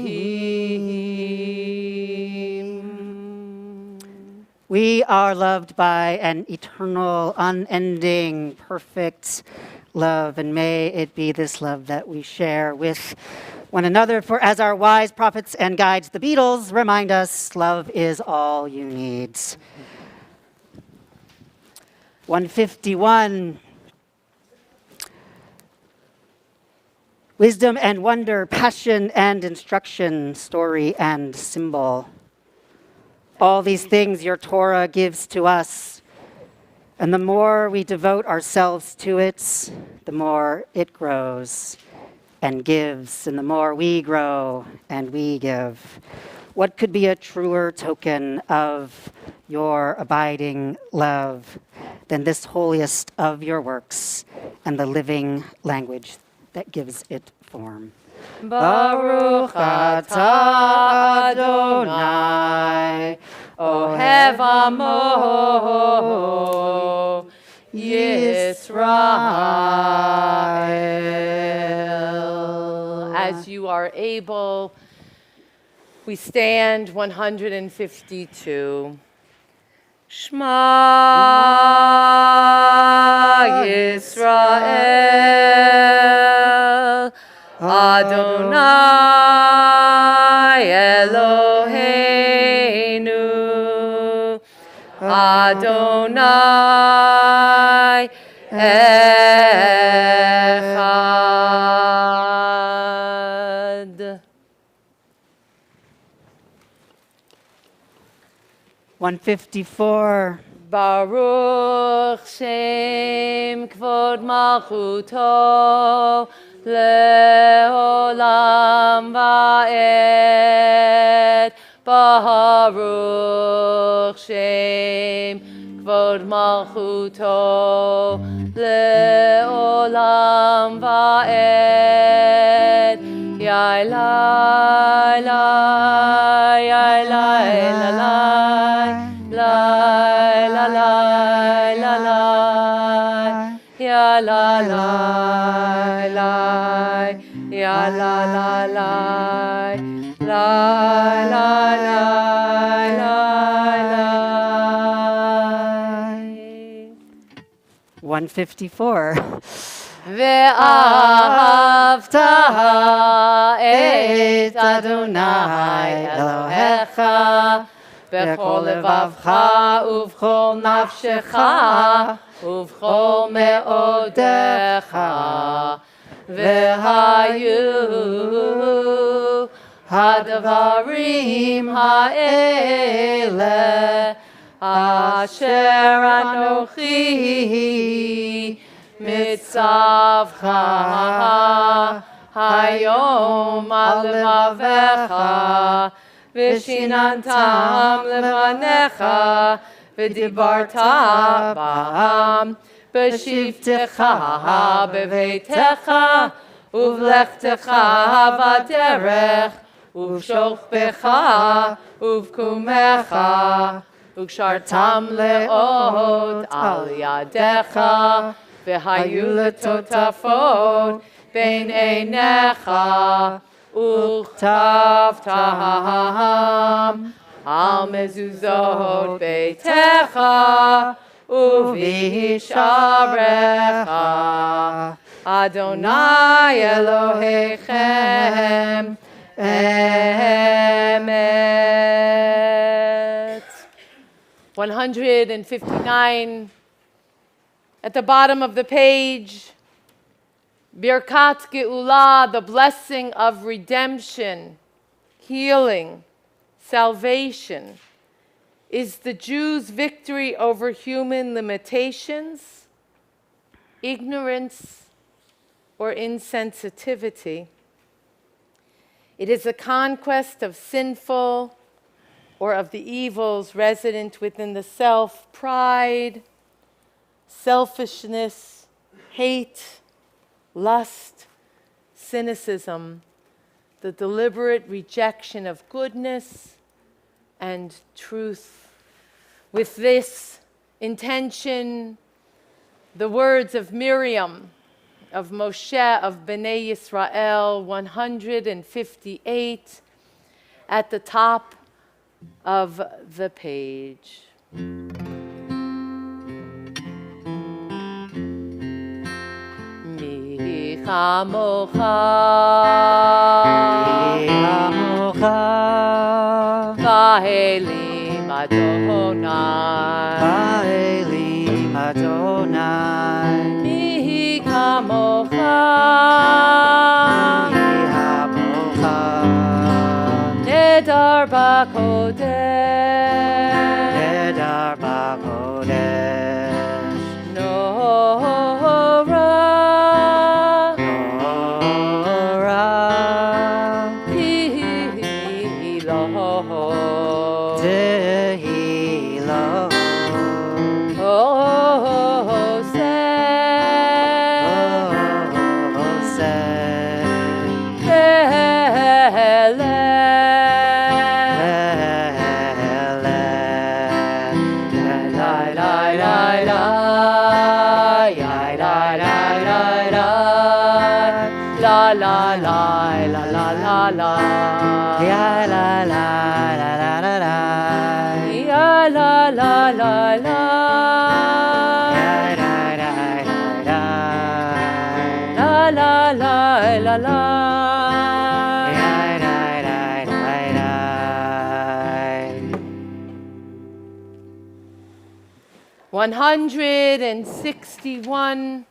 We are loved by an eternal, unending, perfect love, and may it be this love that we share with one another. For as our wise prophets and guides, the Beatles, remind us, love is all you need. 151. Wisdom and wonder, passion and instruction, story and symbol. All these things your Torah gives to us. And the more we devote ourselves to it, the more it grows and gives, and the more we grow and we give. What could be a truer token of your abiding love than this holiest of your works and the living language that gives it form? Baruch atah Adonai Ohev Amo Yisrael. As you are able, we stand 152. Shema Yisrael Adonai Eloheinu Adonai Echad. 154. Baruch Shem Kvod Malchuto Leolam Vaed. Baruch Shem Kvod Malchuto Leolam Vaed. Yai lai lai, yai lai la lai, lai la lai la lai, ya la lai lai, ya la la lai, lai lai lai lai. 154. ואהבת את אדוני אלוהיך בכל לבבך ובכל נפשך ובכל מאודך, והיו הדברים האלה אשר אנוכי מצווך היום על לבביך, ושיננתם לבניך, ודיברת בם בשבתך בביתך ובלכתך בדרך ובשוכבך ובקומך, וקשרתם לאות על ידיך, והיו לטוטפות בין עיניך, וכתבתם על מזוזות ביתך ובשעריך. אדוני אלוהיכם emet. 159 at the bottom of the page. Birkat Geula, the blessing of redemption, healing, salvation, is the Jews' victory over human limitations, ignorance, or insensitivity. It is a conquest of sinful or of the evils resident within the self, pride, selfishness, hate, lust, cynicism, the deliberate rejection of goodness and truth. With this intention, the words of Miriam, of Moshe, of Bnei Yisrael, 158, at the top of the page. Mi chamocha va'elim Adonai, mi chamocha nedar b'kodesh, nora la la. 161.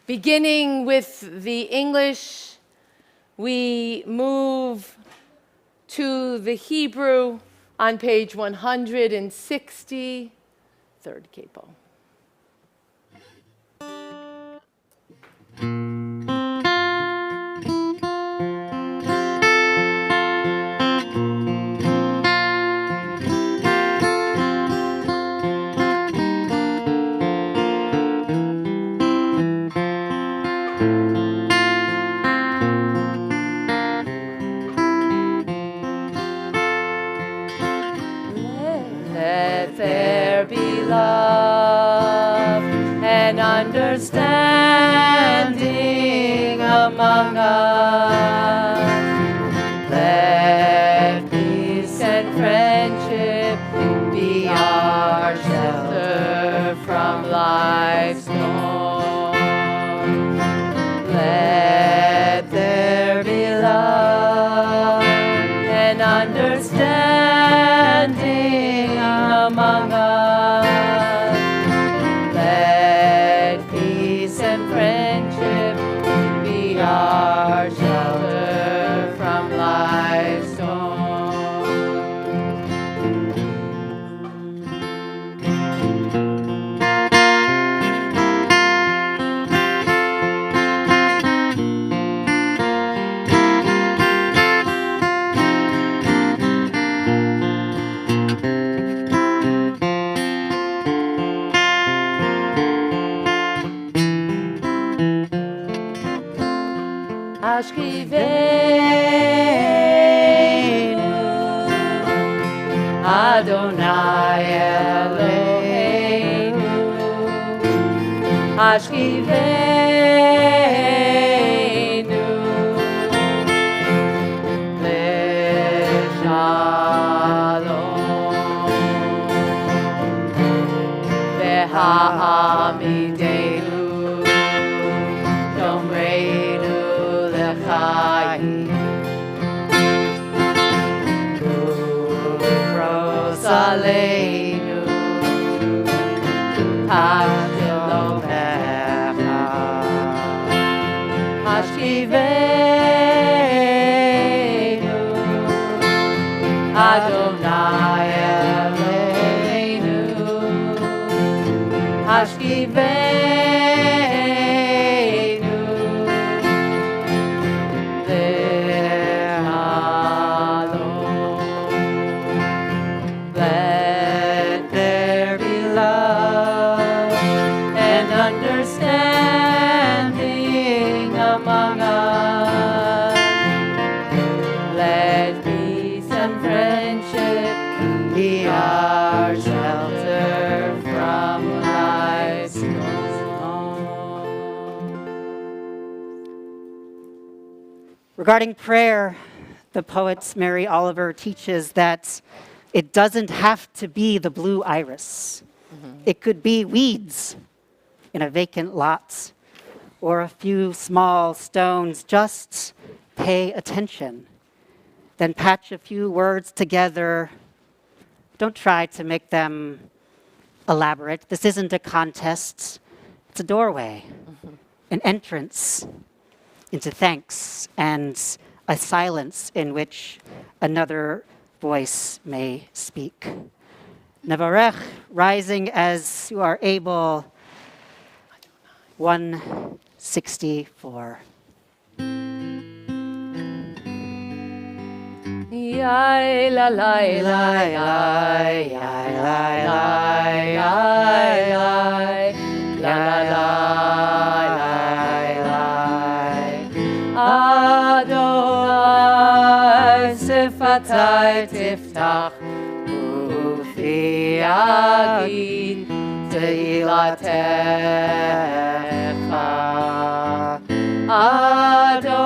Beginning with the English, we move to the Hebrew on page 160, third capo. Let there be love and understanding among us. Let peace and friendship be our shelter from life's storm. Let there be love and understanding Hashkivenu Leshalom V'ha'amidenu Shomreinu L'chaim Ufros Aleinu Hashkelomecha Hashkivenu Adonai Eloheinu Hashkivenu Le'halom. Let there be love and understanding among us. Let peace and friendship be our shelter from life's storm. Regarding prayer, the poet Mary Oliver teaches that it doesn't have to be the blue iris. It could be weeds in a vacant lot or a few small stones. Just pay attention. Then patch a few words together. Don't try to make them elaborate. This isn't a contest. It's a doorway, an entrance into thanks and a silence in which another voice may speak. Nevarech, rising as you are able. 164. Yai la la la yai yai la la yai yai la la la Adonai sifatai tiftach ufi agid teilatecha Adonai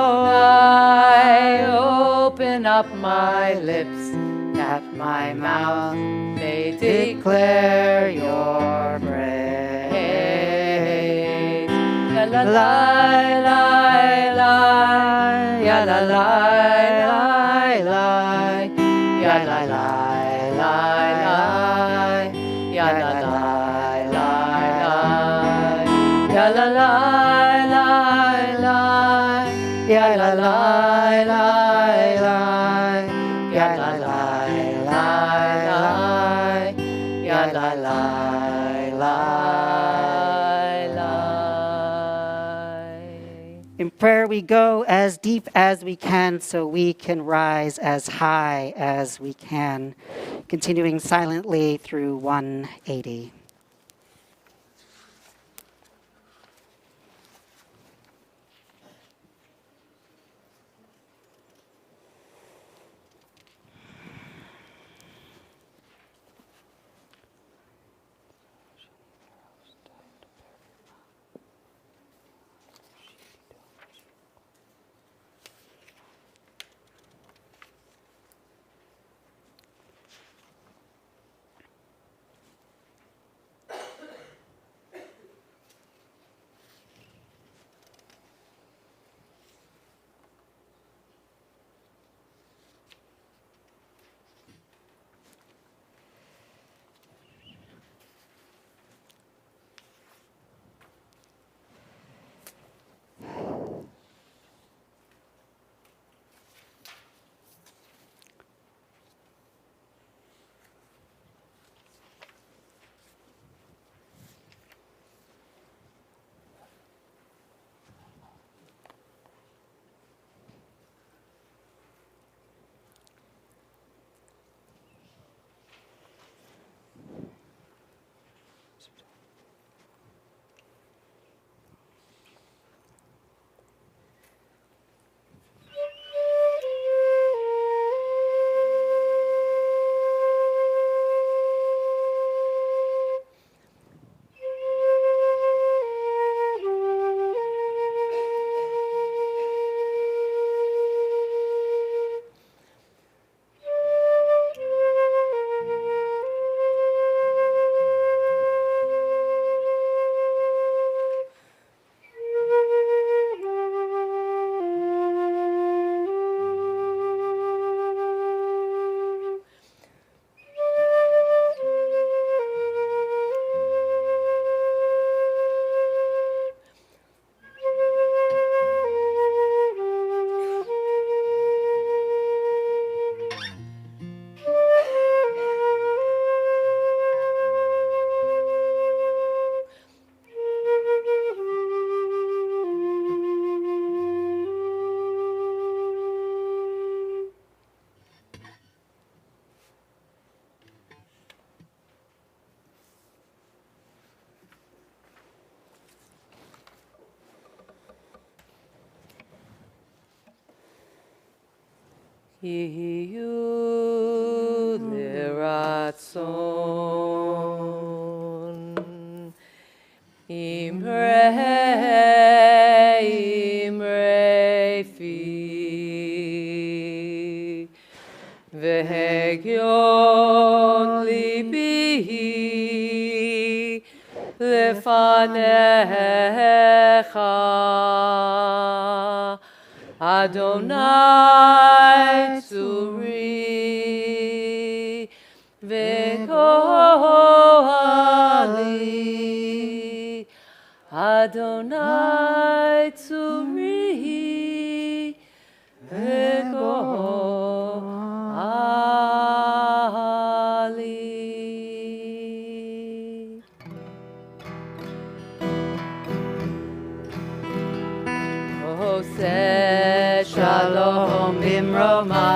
open up my lips that my mouth may declare your praise. La la la la la, ya la la la la, ya la la la la, ya la la la la, ya la la la la, ya la la la la, ya la la la la, ya la la la la. In prayer, we go as deep as we can so we can rise as high as we can, continuing silently through 180. יהיו לרצון. אמרי פי והגיון ליבי לפניך Adonai Tzuri Vekoali Adonai Tzuri Vekoali. Ose Shalom Bimroma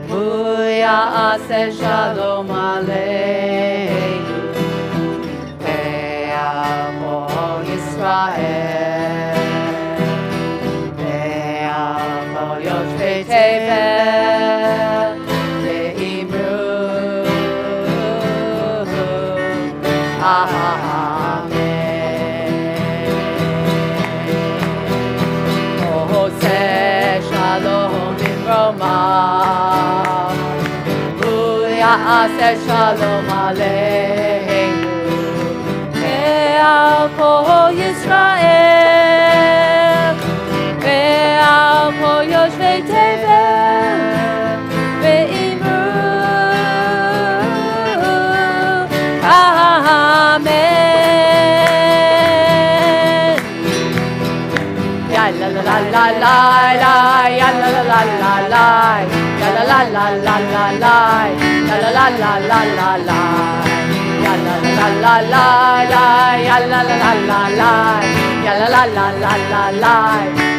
Uya'ase Shalom Aleinu Ve'amo Yisrael Ve'amo Yoshvei Tevel Ve'imru Shalom in Roma, Uya'ase Shalom Aleinu, Ve'al Kol Yisrael, Ve'al Kol Yoshvei Tevel, Ve'imru, Amen. La la la la la la, ya la la la la la, ya la la la la la la, ya la la la la la la, ya la la la la la, ya la la la la la, ya la la la la la la,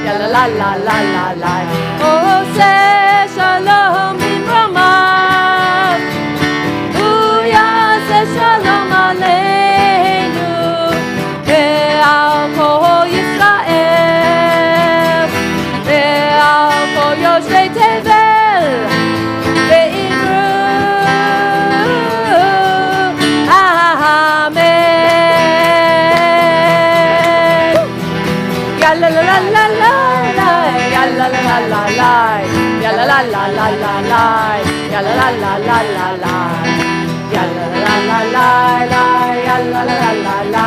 ya la la la la la la. Oh, say shalom bimroma, Uya'ase shalom aleinu, ve'al kol Yisrael. Yoshvei Tevel Ve'imru Amen. Ya la la la la la la, ya la la la la la, ya la la la la la la, ya la la la la la la, ya la la la la la, ya la la la la la,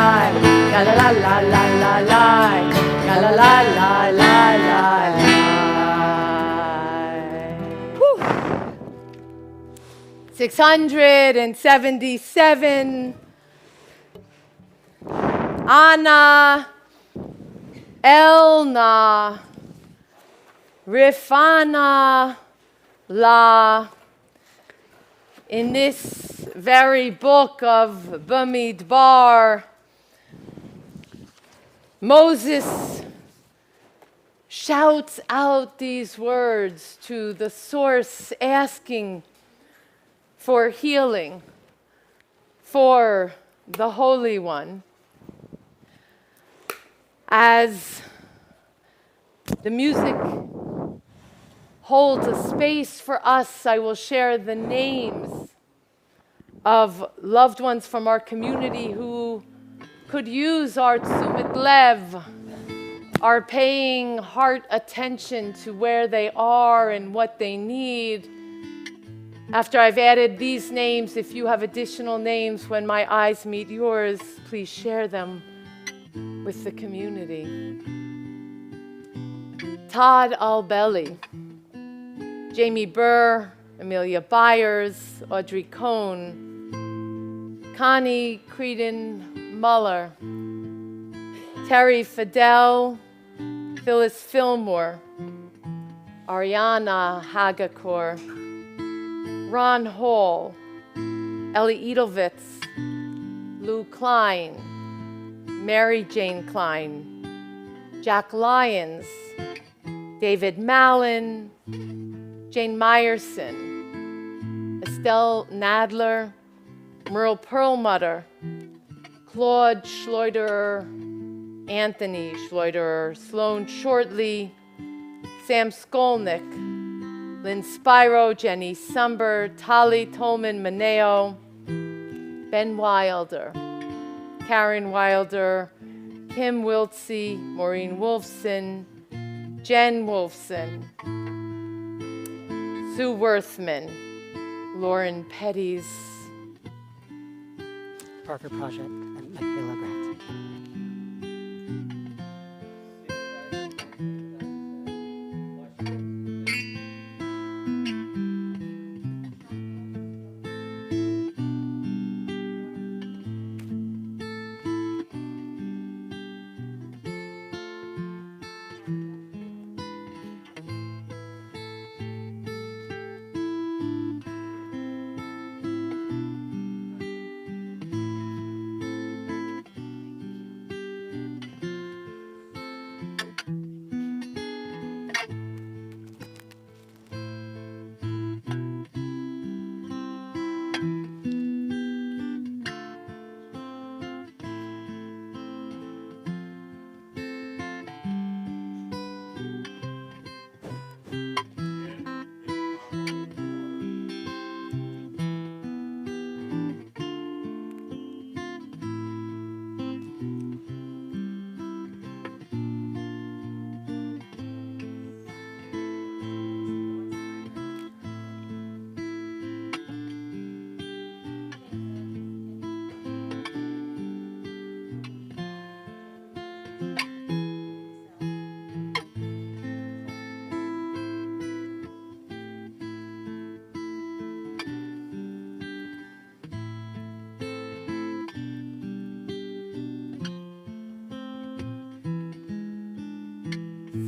ya la la la la la la, ya la la la la la. 677 Anna Elna Rifana La. In this very book of Bamidbar, Moses shouts out these words to the source, asking for healing for the Holy One. As the music holds a space for us, I will share the names of loved ones from our community who could use our tzumet lev, our paying heart attention to where they are and what they need. After I've added these names, if you have additional names, when my eyes meet yours, please share them with the community. Todd Albelli, Jamie Burr, Amelia Byers, Audrey Cohn, Connie Creedon Muller, Terry Fidel, Phyllis Fillmore, Ariana Hagakor, Ron Hall, Ellie Edelwitz, Lou Klein, Mary Jane Klein, Jack Lyons, David Mallon, Jane Meyerson, Estelle Nadler, Merle Perlmutter, Claude Schleuderer, Anthony Schleuderer, Sloan Shortley, Sam Skolnick, Lynn Spiro, Jenny Sumber, Tali Tolman Maneo, Ben Wilder, Karen Wilder, Kim Wiltsey, Maureen Wolfson, Jen Wolfson, Sue Worthman, Lauren Petties, Parker Project, and Michaela Grant.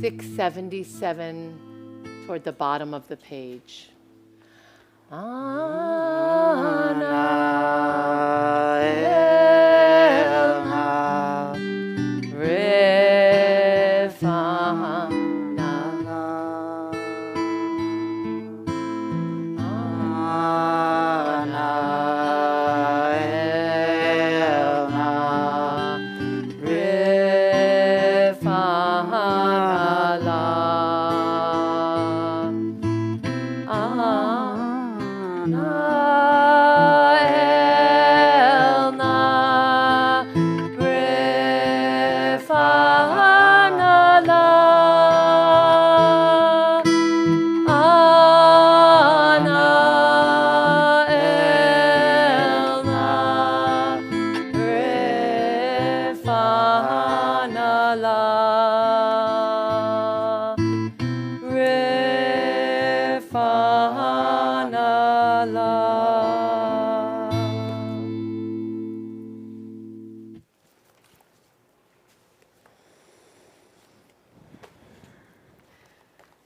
.677 toward the bottom of the page.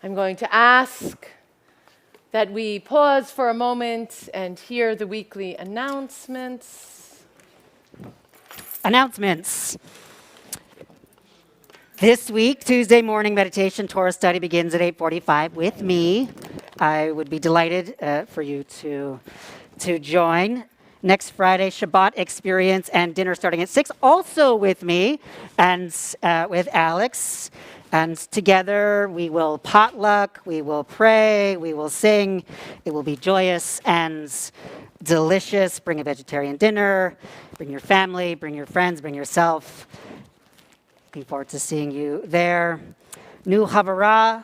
I'm going to ask that we pause for a moment and hear the weekly announcements. Announcements. This week, Tuesday morning meditation Torah study begins at 8:45 with me. I would be delighted for you to join. Next Friday, Shabbat experience and dinner starting at 6, also with me and with Alex. And together we will potluck, we will pray, we will sing. It will be joyous and delicious. Bring a vegetarian dinner, bring your family, bring your friends, bring yourself. Looking forward to seeing you there. New Havara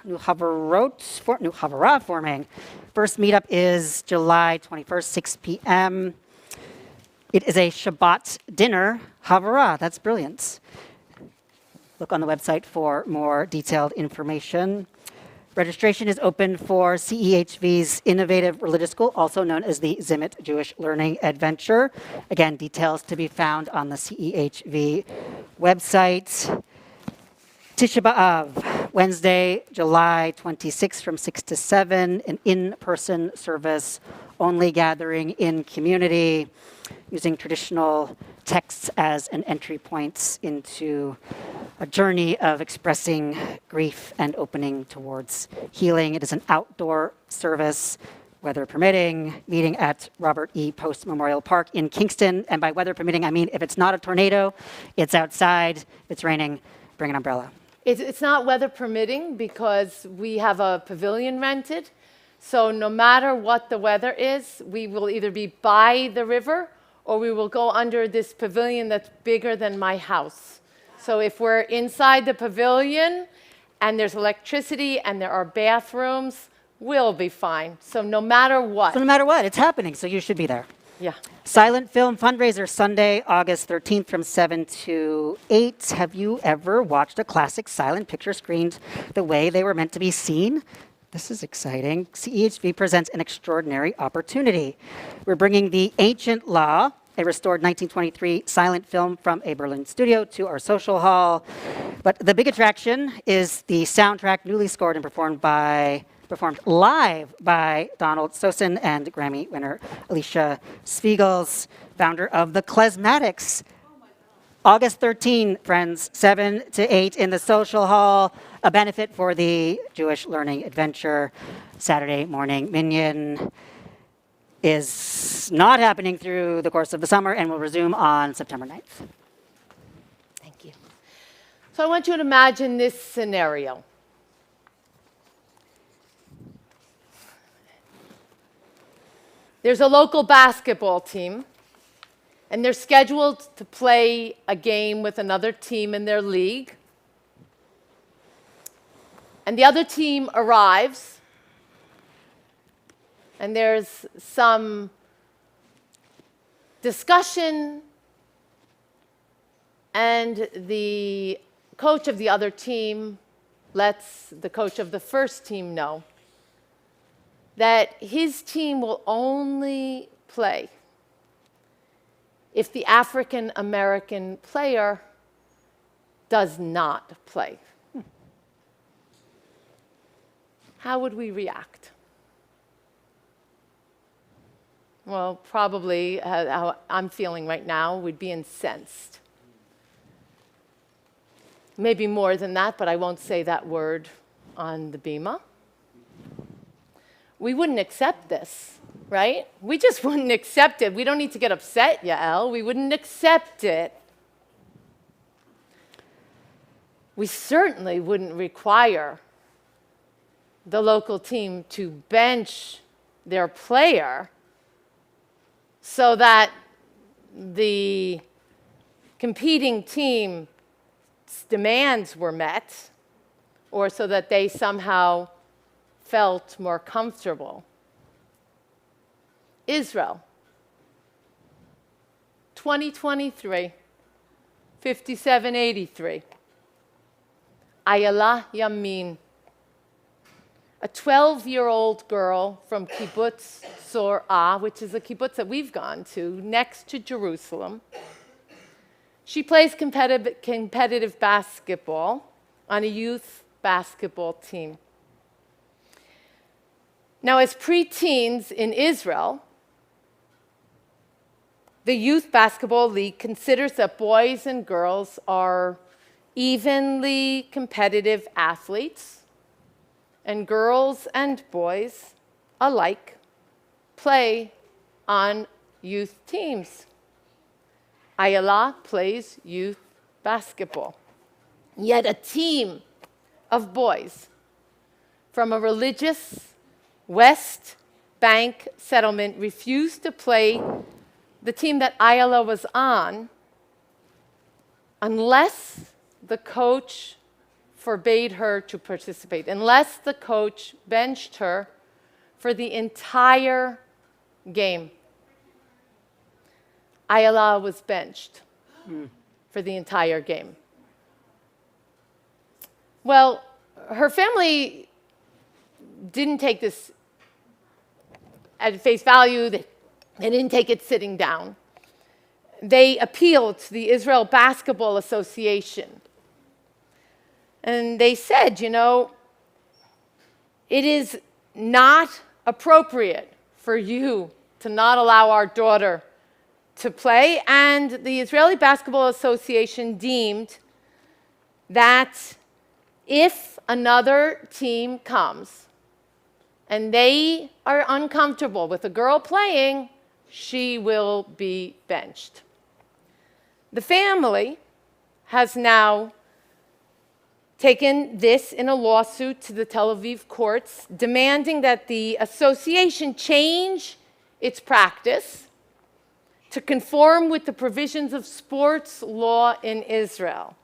forming. First meetup is July 21st, 6 p.m. It is a Shabbat dinner Havara. That's brilliant. Look on the website for more detailed information. Registration is open for CEHV's Innovative Religious School, also known as the Zimit Jewish Learning Adventure. Again, details to be found on the CEHV website. Tisha B'Av, Wednesday, July 26th from 6 to 7, an in-person service, only gathering in community, using traditional texts as an entry point into a journey of expressing grief and opening towards healing. It is an outdoor service, weather permitting, meeting at Robert E. Post Memorial Park in Kingston. And by weather permitting, I mean if it's not a tornado, it's outside. If it's raining, bring an umbrella. It's not weather permitting because we have a pavilion rented. So no matter what the weather is, we will either be by the river or we will go under this pavilion that's bigger than my house. So if we're inside the pavilion and there's electricity and there are bathrooms, we'll be fine. So no matter what. So no matter what, it's happening, so you should be there. Yeah. Silent Film Fundraiser Sunday, August 13th from 7 to 8. Have you ever watched a classic silent picture screened the way they were meant to be seen? This is exciting. CEHV presents an extraordinary opportunity. We're bringing The Ancient Law, a restored 1923 silent film from a Berlin studio, to our social hall. But the big attraction is the soundtrack newly scored and performed live by Donald Sosin and Grammy winner Alicia Spiegels, founder of the Klezmatics. August 13, friends, 7 to 8 in the social hall, a benefit for the Jewish Learning Adventure. Saturday morning minyan is not happening through the course of the summer and will resume on September 9th. Thank you. So I want you to imagine this scenario. There's a local basketball team, and they're scheduled to play a game with another team in their league. And the other team arrives, and there's some discussion, and the coach of the other team lets the coach of the first team know that his team will only play if the African American player does not play. How would we react? Well, probably how I'm feeling right now, we'd be incensed. Maybe more than that, but I won't say that word on the bima. We wouldn't accept this, right? We just wouldn't accept it. We don't need to get upset, Yael. We wouldn't accept it. We certainly wouldn't require the local team to bench their player so that the competing team's demands were met or so that they somehow felt more comfortable. Israel, 2023, 5783. Ayala Yamin, a 12-year-old girl from Kibbutz Zorah, which is a kibbutz that we've gone to, next to Jerusalem. She plays competitive basketball on a youth basketball team. Now, as preteens in Israel, the Youth Basketball League considers that boys and girls are evenly competitive athletes, and girls and boys alike play on youth teams. Ayala plays youth basketball. Yet a team of boys from a religious West Bank settlement refused to play the team that Ayala was on unless the coach forbade her to participate, unless the coach benched her for the entire game. Ayala was benched for the entire game. Well, her family didn't take this at face value. They didn't take it sitting down. They appealed to the Israel Basketball Association. And they said, you know, it is not appropriate for you to not allow our daughter to play. And the Israeli Basketball Association deemed that if another team comes and they are uncomfortable with a girl playing, she will be benched. The family has now taken this in a lawsuit to the Tel Aviv courts, demanding that the association change its practice to conform with the provisions of sports law in Israel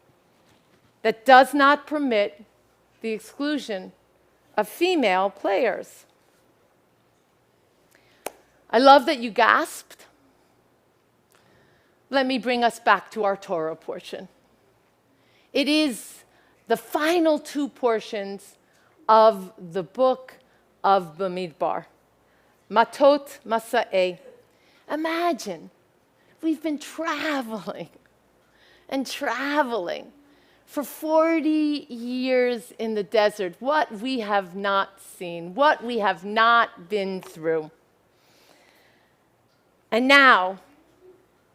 that does not permit the exclusion of female players. I love that you gasped. Let me bring us back to our Torah portion. It is the final two portions of the book of Bamidbar, Matot Masa'eh. Imagine, we've been traveling and traveling for 40 years in the desert, what we have not seen, what we have not been through. And now,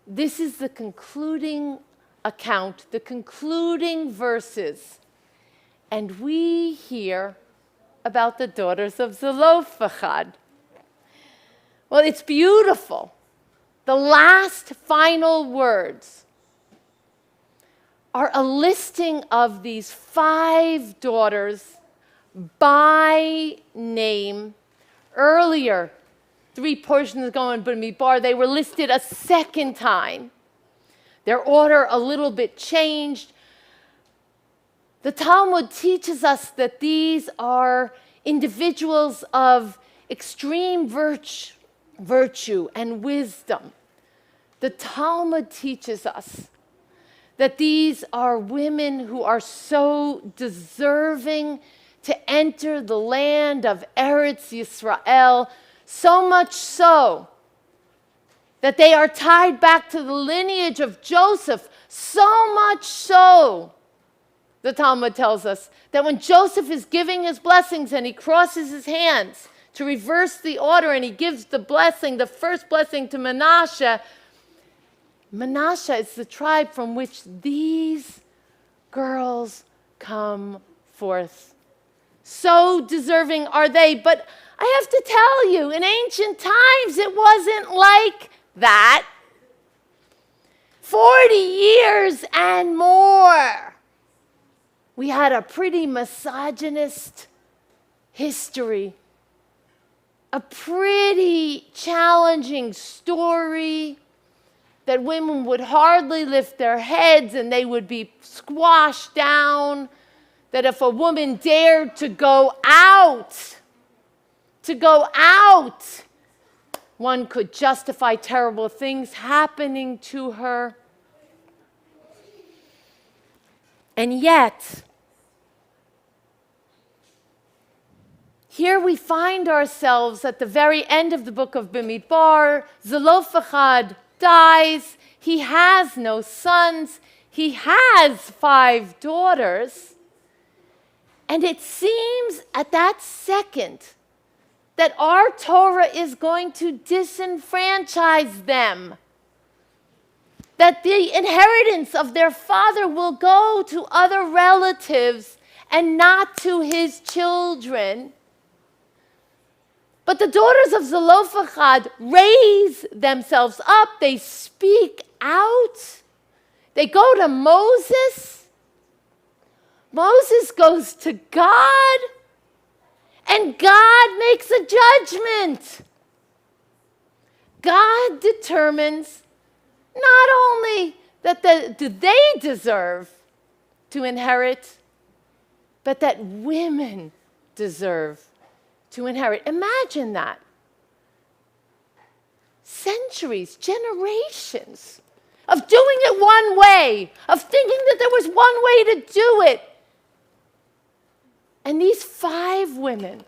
this is the concluding account, the concluding verses. And we hear about the daughters of Zelophehad. Well, it's beautiful. The last final words are a listing of these 5 daughters by name. Earlier, 3 portions ago in Bamidbar, they were listed a second time. Their order a little bit changed. The Talmud teaches us that these are individuals of extreme virtue and wisdom. The Talmud teaches us that these are women who are so deserving to enter the land of Eretz Yisrael, so much so that they are tied back to the lineage of Joseph, so much so, the Talmud tells us, that when Joseph is giving his blessings and he crosses his hands to reverse the order and he gives the blessing, the first blessing to Manasseh, Manasseh is the tribe from which these girls come forth. So deserving are they. But I have to tell you, in ancient times, it wasn't like that. 40 years and more. We had a pretty misogynist history, a pretty challenging story that women would hardly lift their heads and they would be squashed down, that if a woman dared to go out, one could justify terrible things happening to her. And yet, here we find ourselves at the very end of the book of Bamidbar. Zelophehad dies. He has no sons. He has 5 daughters. And it seems at that second that our Torah is going to disenfranchise them, that the inheritance of their father will go to other relatives and not to his children. But the daughters of Zelophehad raise themselves up. They speak out. They go to Moses. Moses goes to God. And God makes a judgment. God determines not only that do they deserve to inherit, but that women deserve to inherit. Imagine that. Centuries, generations of doing it one way, of thinking that there was one way to do it. And these 5 women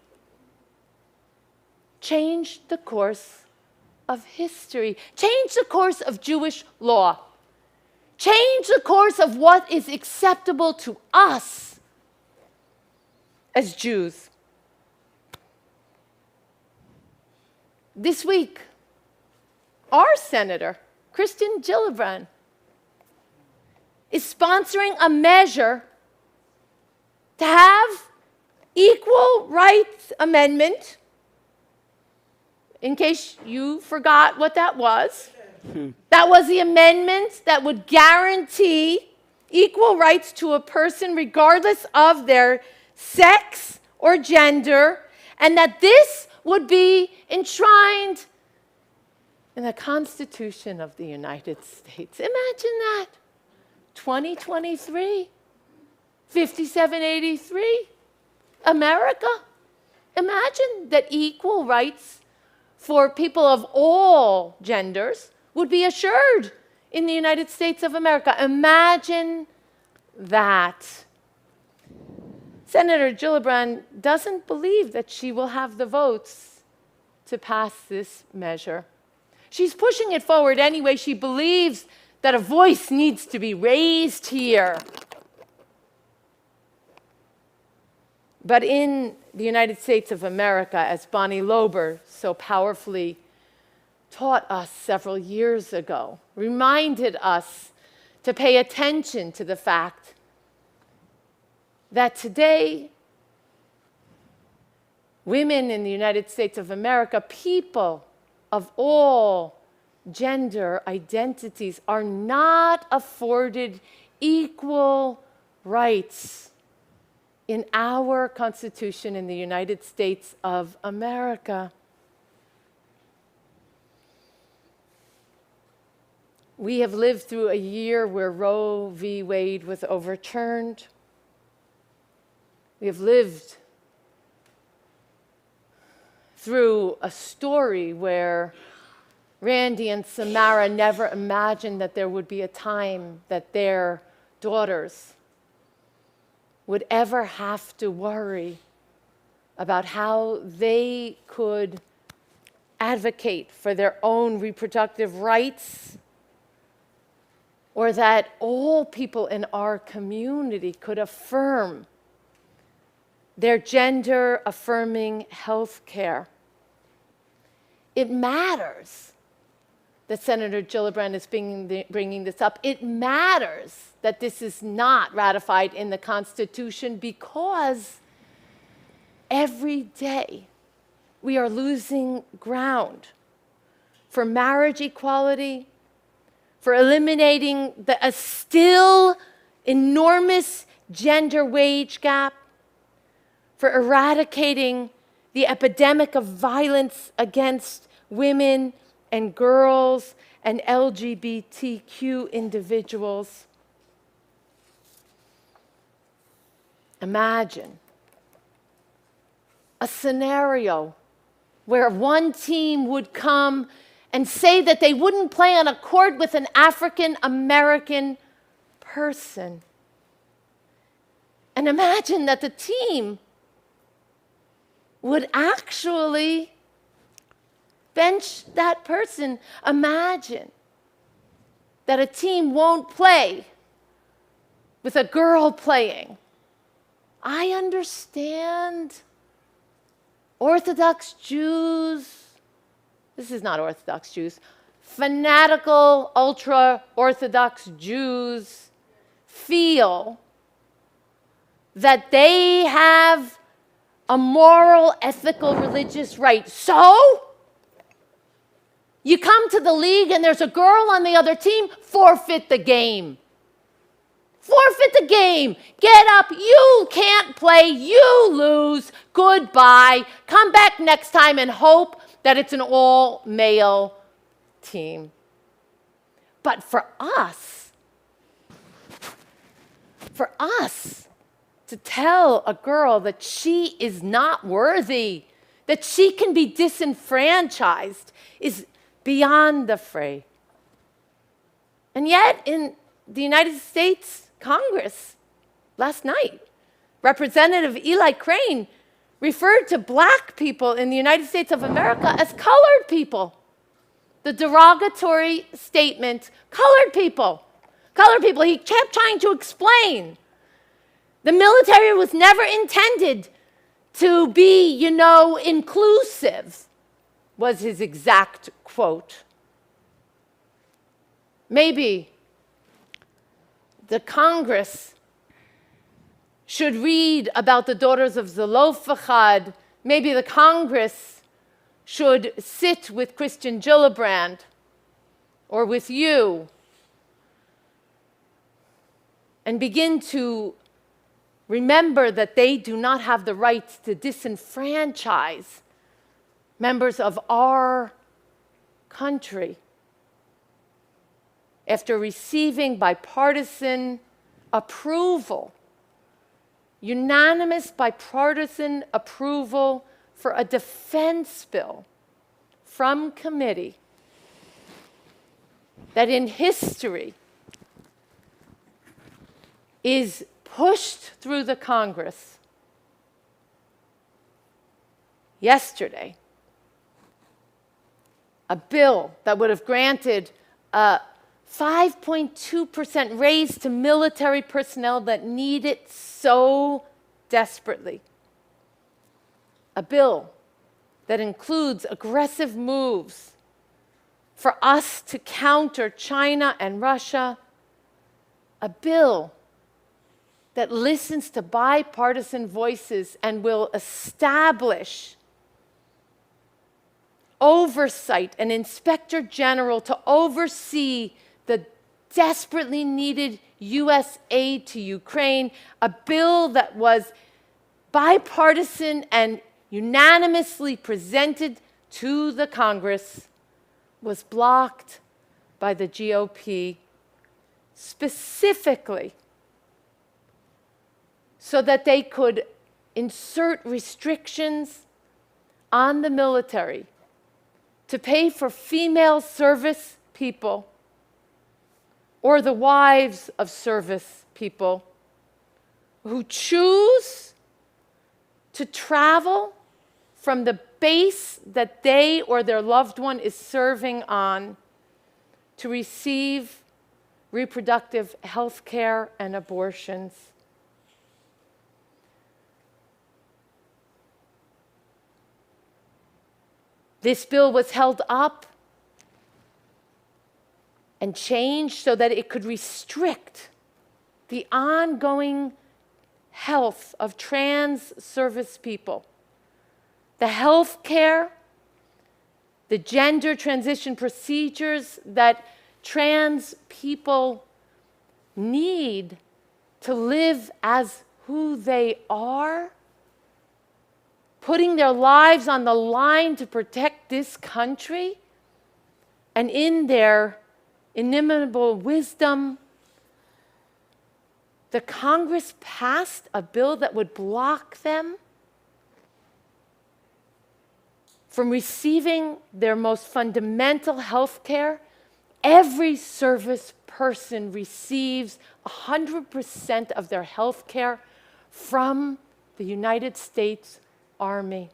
changed the course of history, changed the course of Jewish law, changed the course of what is acceptable to us as Jews. This week, our senator, Kristen Gillibrand, is sponsoring a measure to have equal rights amendment. In case you forgot what that was. That was the amendment that would guarantee equal rights to a person regardless of their sex or gender, and that this would be enshrined in the Constitution of the United States. Imagine that. 2023, 5783, America. Imagine that equal rights for people of all genders would be assured in the United States of America. Imagine that. Senator Gillibrand doesn't believe that she will have the votes to pass this measure. She's pushing it forward anyway. She believes that a voice needs to be raised here. But in the United States of America, as Bonnie Lober so powerfully taught us several years ago, reminded us to pay attention to the fact that today, women in the United States of America, people of all gender identities, are not afforded equal rights in our Constitution in the United States of America. We have lived through a year where Roe v. Wade was overturned. We have lived through a story where Randy and Samara never imagined that there would be a time that their daughters would ever have to worry about how they could advocate for their own reproductive rights, or that all people in our community could affirm their gender-affirming health care. It matters that Senator Gillibrand is bringing this up. It matters that this is not ratified in the Constitution, because every day we are losing ground for marriage equality, for eliminating a still enormous gender wage gap, for eradicating the epidemic of violence against women and girls and LGBTQ individuals. Imagine a scenario where one team would come and say that they wouldn't play on a court with an African American person. And imagine that the team would actually bench that person. Imagine that a team won't play with a girl playing. I understand Orthodox Jews, this is not Orthodox Jews, fanatical, ultra-Orthodox Jews feel that they have a moral, ethical, religious right. So, you come to the league and there's a girl on the other team, forfeit the game. Forfeit the game. Get up. You can't play. You lose. Goodbye. Come back next time and hope that it's an all-male team. But for us to tell a girl that she is not worthy, that she can be disenfranchised, is beyond the fray. And yet, in the United States Congress last night, Representative Eli Crane referred to black people in the United States of America as colored people. The derogatory statement, colored people. Colored people. He kept trying to explain. The military was never intended to be, inclusive, was his exact quote. Maybe the Congress should read about the daughters of Zelophehad. Maybe the Congress should sit with Christian Gillibrand or with you and begin to remember that they do not have the right to disenfranchise members of our country after receiving bipartisan approval, unanimous bipartisan approval for a defense bill from committee that in history is pushed through the Congress yesterday, a bill that would have granted a 5.2% raise to military personnel that need it so desperately. A bill that includes aggressive moves for us to counter China and Russia. A bill that listens to bipartisan voices and will establish oversight, an inspector general to oversee the desperately needed U.S. aid to Ukraine, a bill that was bipartisan and unanimously presented to the Congress, was blocked by the GOP specifically so that they could insert restrictions on the military to pay for female service people or the wives of service people who choose to travel from the base that they or their loved one is serving on to receive reproductive health care and abortions. This bill was held up and changed so that it could restrict the ongoing health of trans service people, the health care, the gender transition procedures that trans people need to live as who they are, putting their lives on the line to protect this country, and in their inimitable wisdom, the Congress passed a bill that would block them from receiving their most fundamental health care. Every service person receives 100% of their health care from the United States Army.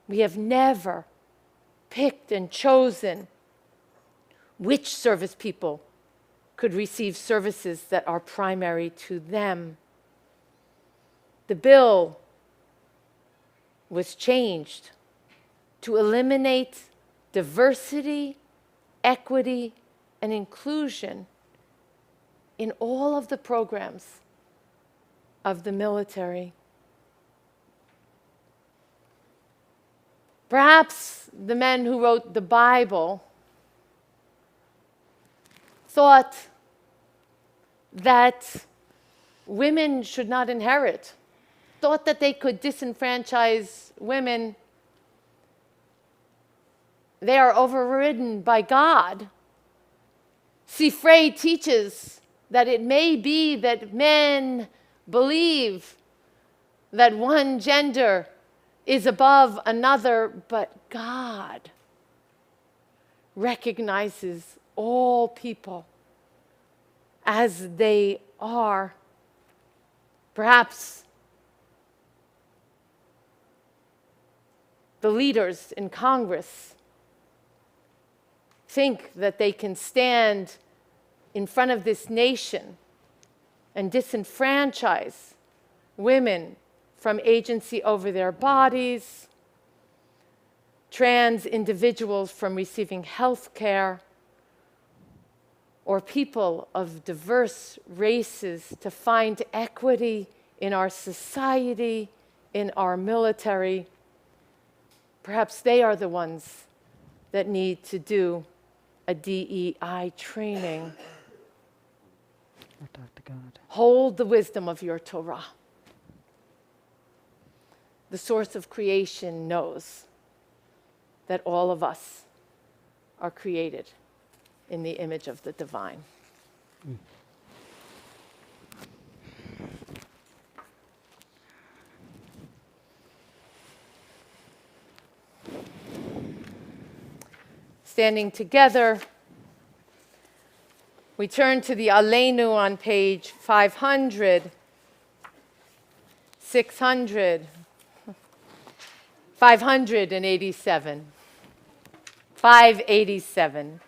We have never picked and chosen which service people could receive services that are primary to them. The bill was changed to eliminate diversity, equity, and inclusion in all of the programs of the military. Perhaps the men who wrote the Bible thought that women should not inherit, thought that they could disenfranchise women. They are overridden by God. See, Frey teaches that it may be that men believe that one gender is above another, but God recognizes all people as they are. Perhaps the leaders in Congress think that they can stand in front of this nation and disenfranchise women from agency over their bodies, trans individuals from receiving health care, or people of diverse races to find equity in our society, in our military. Perhaps they are the ones that need to do a DEI training. talk to God. Hold the wisdom of your Torah. The source of creation knows that all of us are created in the image of the divine. Standing together, we turn to the Aleinu on page 500, 600, 587. 587.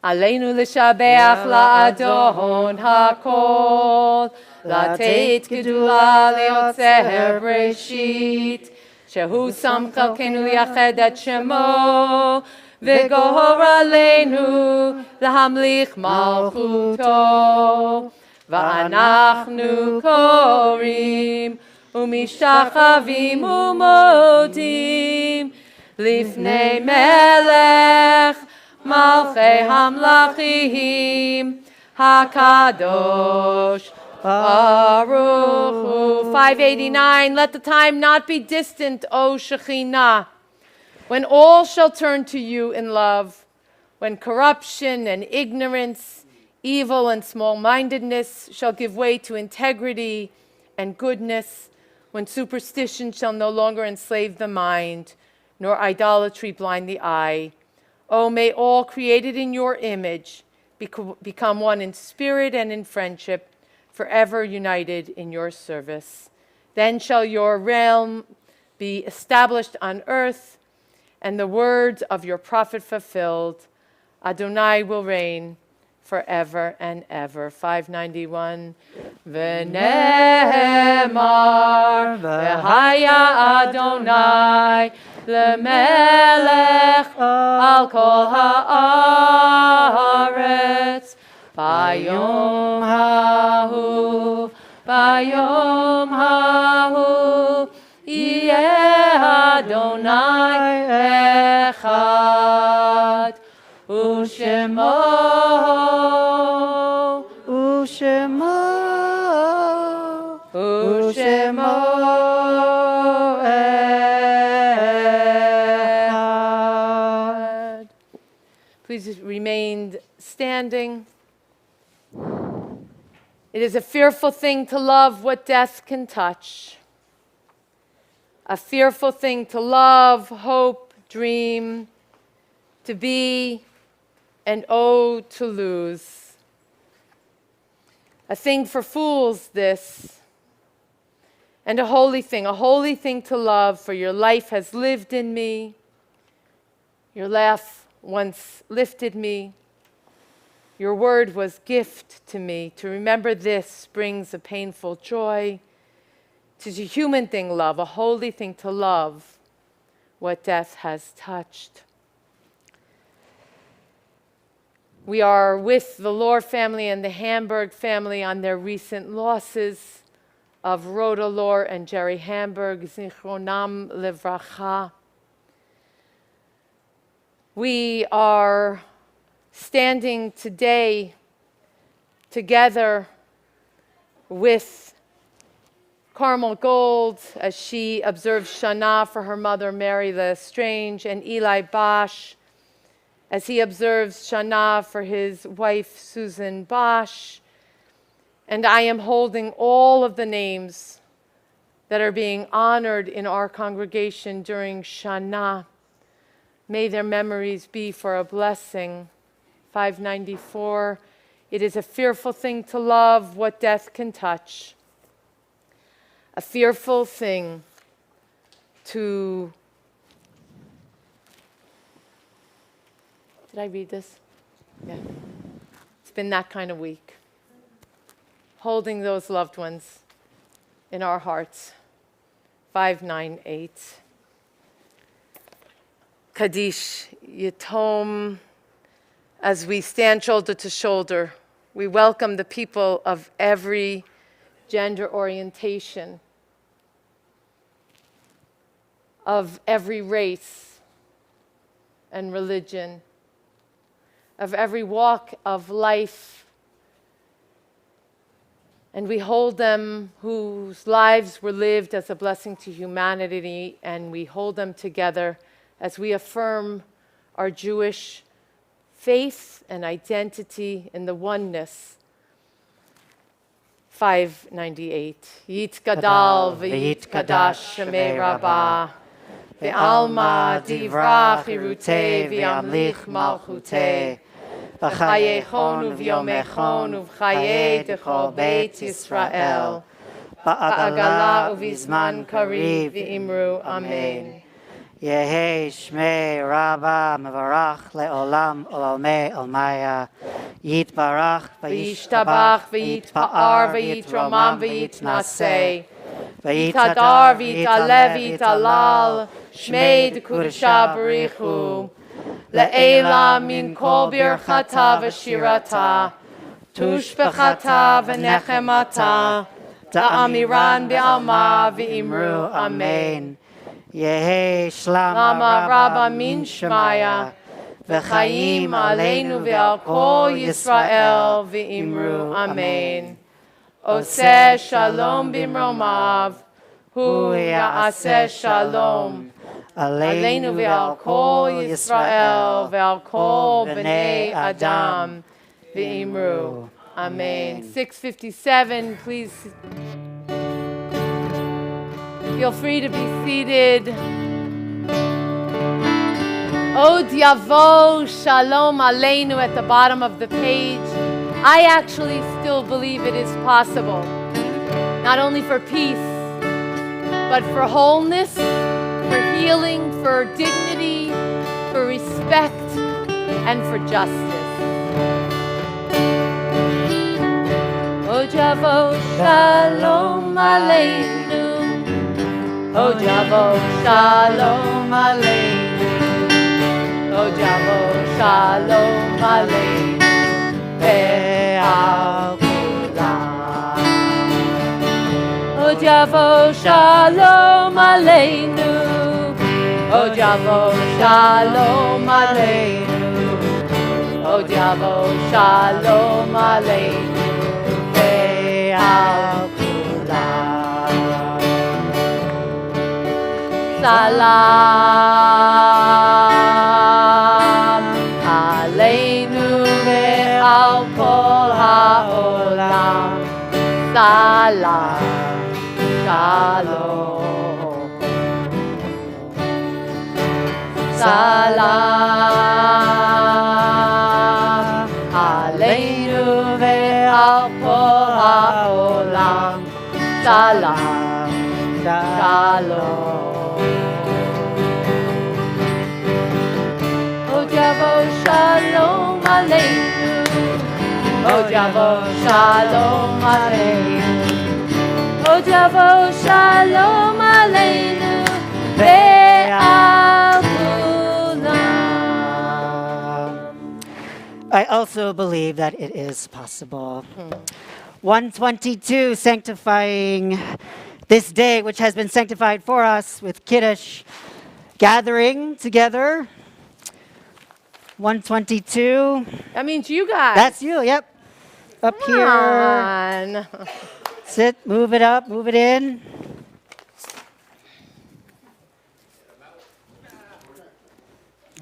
Aleinu l'shabeach la'adon hakol, לתת גדולה ליוצר בראשית, שהוא שם חלקנו יחד את שמו, וגהור עלינו להמליך מלכותו. ואנחנו קוראים ומשתחווים ומודים לפני מלך מלכי המלכים הקדוש Baruch Hu. 589. Let the time not be distant, O Shekhinah, when all shall turn to you in love, when corruption and ignorance, evil and small-mindedness shall give way to integrity and goodness, when superstition shall no longer enslave the mind, nor idolatry blind the eye. Oh, may all created in your image become one in spirit and in friendship, forever united in your service. Then shall your realm be established on earth, and the words of your prophet fulfilled. Adonai will reign forever and ever. 591. V'ne'emar v'haya Adonai lemelech al kol haaretz. Bayom hahu, bayom hahu, yeh Adonai echad, u'shemo, Ushemo, u'shemo echad. Please remain standing. It is a fearful thing to love what death can touch. A fearful thing to love, hope, dream, to be, and oh, to lose. A thing for fools, this, and a holy thing to love, for your life has lived in me. Your laugh once lifted me. Your word was gift to me. To remember this brings a painful joy. 'Tis a human thing, love, a holy thing to love what death has touched. We are with the Lohr family and the Hamburg family on their recent losses of Rhoda Lohr and Jerry Hamburg, Zichronam Livracha. We are standing today together with Carmel Gold as she observes Shana for her mother Mary Lestrange, and Eli Bosch as he observes Shana for his wife Susan Bosch. And I am holding all of the names that are being honored in our congregation during Shana. May their memories be for a blessing. 594. It is a fearful thing to love what death can touch. A fearful thing to... Did I read this? Yeah. It's been that kind of week. Holding those loved ones in our hearts. 598. Kaddish Yatom. As we stand shoulder to shoulder, we welcome the people of every gender orientation, of every race and religion, of every walk of life And we hold them whose lives were lived as a blessing to humanity, and we hold them together as we affirm our Jewish faith and identity in the oneness. 598. Yit gadal v'yit kadash shemei rabbah v'alma divrach irutei v'yamlich malchutei v'chayechon uv'yomechon uv'chayei dechol beit Yisrael ba'agala uv'izman kariv v'imru amen. Yehi Shmei Rabba Mevarach Le'olam Olamei Olmaya Yitbarach V'yishtabach v'yitpa'ar v'yitromam v'yitnaseh v'yitadar v'yitaleh v'yitalal Shmei d'Kudusha Barichu Le'ela min kol birchata v'shirata tushbechata v'nechemata da'amiran b'alma v'imru amen. Yehi Shlama Lama Rabba min Shmaya v'chaim aleinu v'al kol Yisrael v'imru amen. Oseh shalom b'mromav hu ya'aseh shalom aleinu v'al kol Yisrael v'al kol b'nei Adam v'imru amen. 657, please. Feel free to be seated. Od Yavo Shalom Aleinu at the bottom of the page. I actually still believe it is possible, not only for peace, but for wholeness, for healing, for dignity, for respect, and for justice. Od Yavo Shalom Aleinu. O Javo Shalom Aleinu, O Javo Shalom Aleinu, Ve'al Kulam. O Javo Shalom Aleinu, O Javo Shalom Aleinu, O Javo Shalom Aleinu, Ve'al Kulam. Salam aleinu ve'al kol ha'olam. Salam, shalom. Salam aleinu ve'al kol ha'olam. Salam, shalom. Javo Shalom Aleinu, O Javo Shalom Aleinu, O Javo Shalom Aleinu, Ve'al Kulam. I also believe that it is possible. 122, sanctifying this day, which has been sanctified for us with Kiddush, gathering together. 122. That means you guys. That's you, yep. Up Come here. on. Sit, move it up, move it in.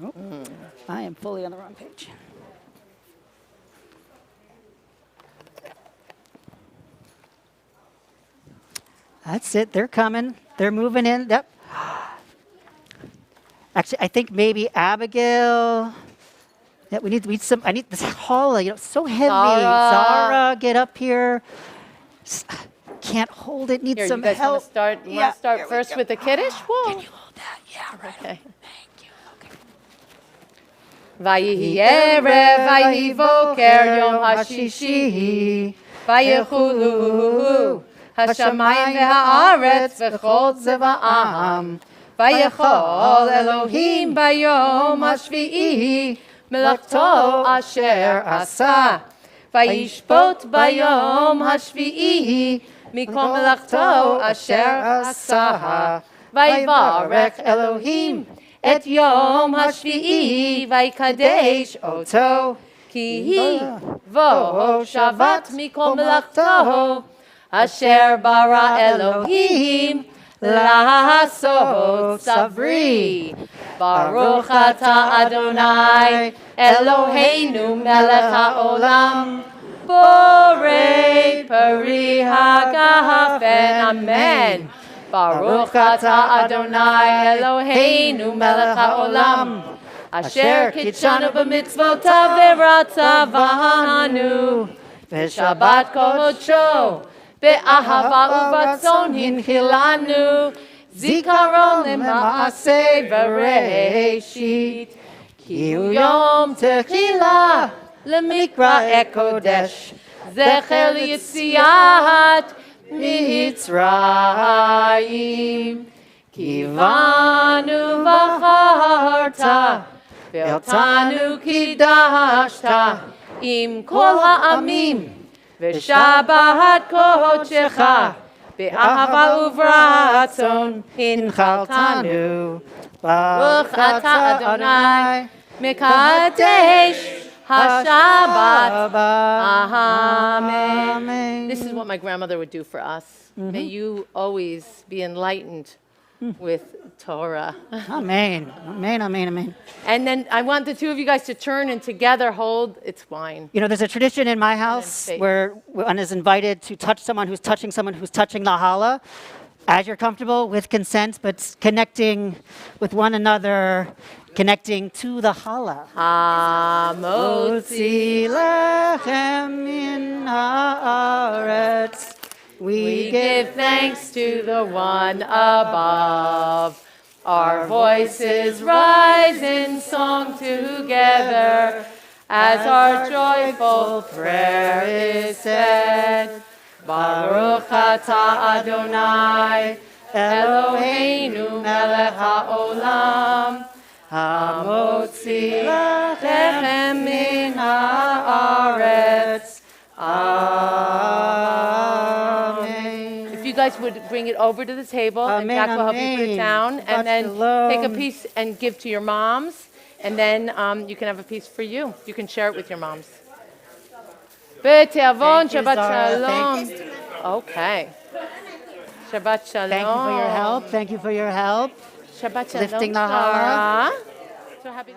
Oh, I am fully on the wrong page. That's it, they're coming. They're moving in. Yep. Actually, I think maybe Abigail. Yeah, we need some. I need this hall. You know, so heavy. Zara, get up here. Can't hold it. Need Here, some you guys help. want to start? You want to start first with the Kiddush? Whoa. Can you hold that? Yeah, right. Okay. Thank you. Okay. Vayihi erev, vayihi boker, yom hashishi, vayechulu hashamayim ve'haaretz v'chol tzeva'am, vayechol Elohim bayom hashvi'i, melachto asher asa, vayishpot bayom hashvi'i, mikol melachto asher asa, vayivarech Elohim et yom hashvi'i vaykadesh oto ki hi vo shavat mikol melachto Asher bara Elohim לעשות סברי. Baruch atah Adonai Eloheinu melech haolam borei peri hagafen. Amen. Baruch atah Adonai Eloheinu melech haolam asher kitshanu b'mitzvotav v'ratzavanu v'shabbat kodsho be'ahava u'ratzon hinchilanu zikaron lema'aseh bereshit ki hu yom techila lemikra kodesh zecher yitziat mitzrayim kivanu v'charta ve'otanu kidashta im kol ha'amim v'shabbat kodshecha be'ahava uvratzon hinchaltanu Baruch atah Adonai mekadesh haShabbat. Amen. This is what my grandmother would do for us. May you always be enlightened with Torah. Amen. Amen, amen, amen. And then I want the two of you guys to turn and together hold its wine. You know, there's a tradition in my house faith. where one is invited to touch someone who's touching the challah, as you're comfortable with consent, but connecting with one another, connecting to the challah. Hamotzi lechem min haaretz. We give thanks to the one above. Our voices rise in song together as our joyful prayer is said. Baruch atah Adonai Eloheinu melech haolam hamotzi lechem min haaretz. Amen. If you guys would bring it over to the table, and Amen, Jack will help you put it amen. down, and then Shalom. take a piece and give to your moms, and then you can have a piece for you. You can share it with your moms. B'te'avon, Thank you, Shabbat Zara. shalom. Thank Okay. Shabbat shalom. Thank you for your help. Thank you for your help. Shabbat shalom. Lifting the Zara. So happy.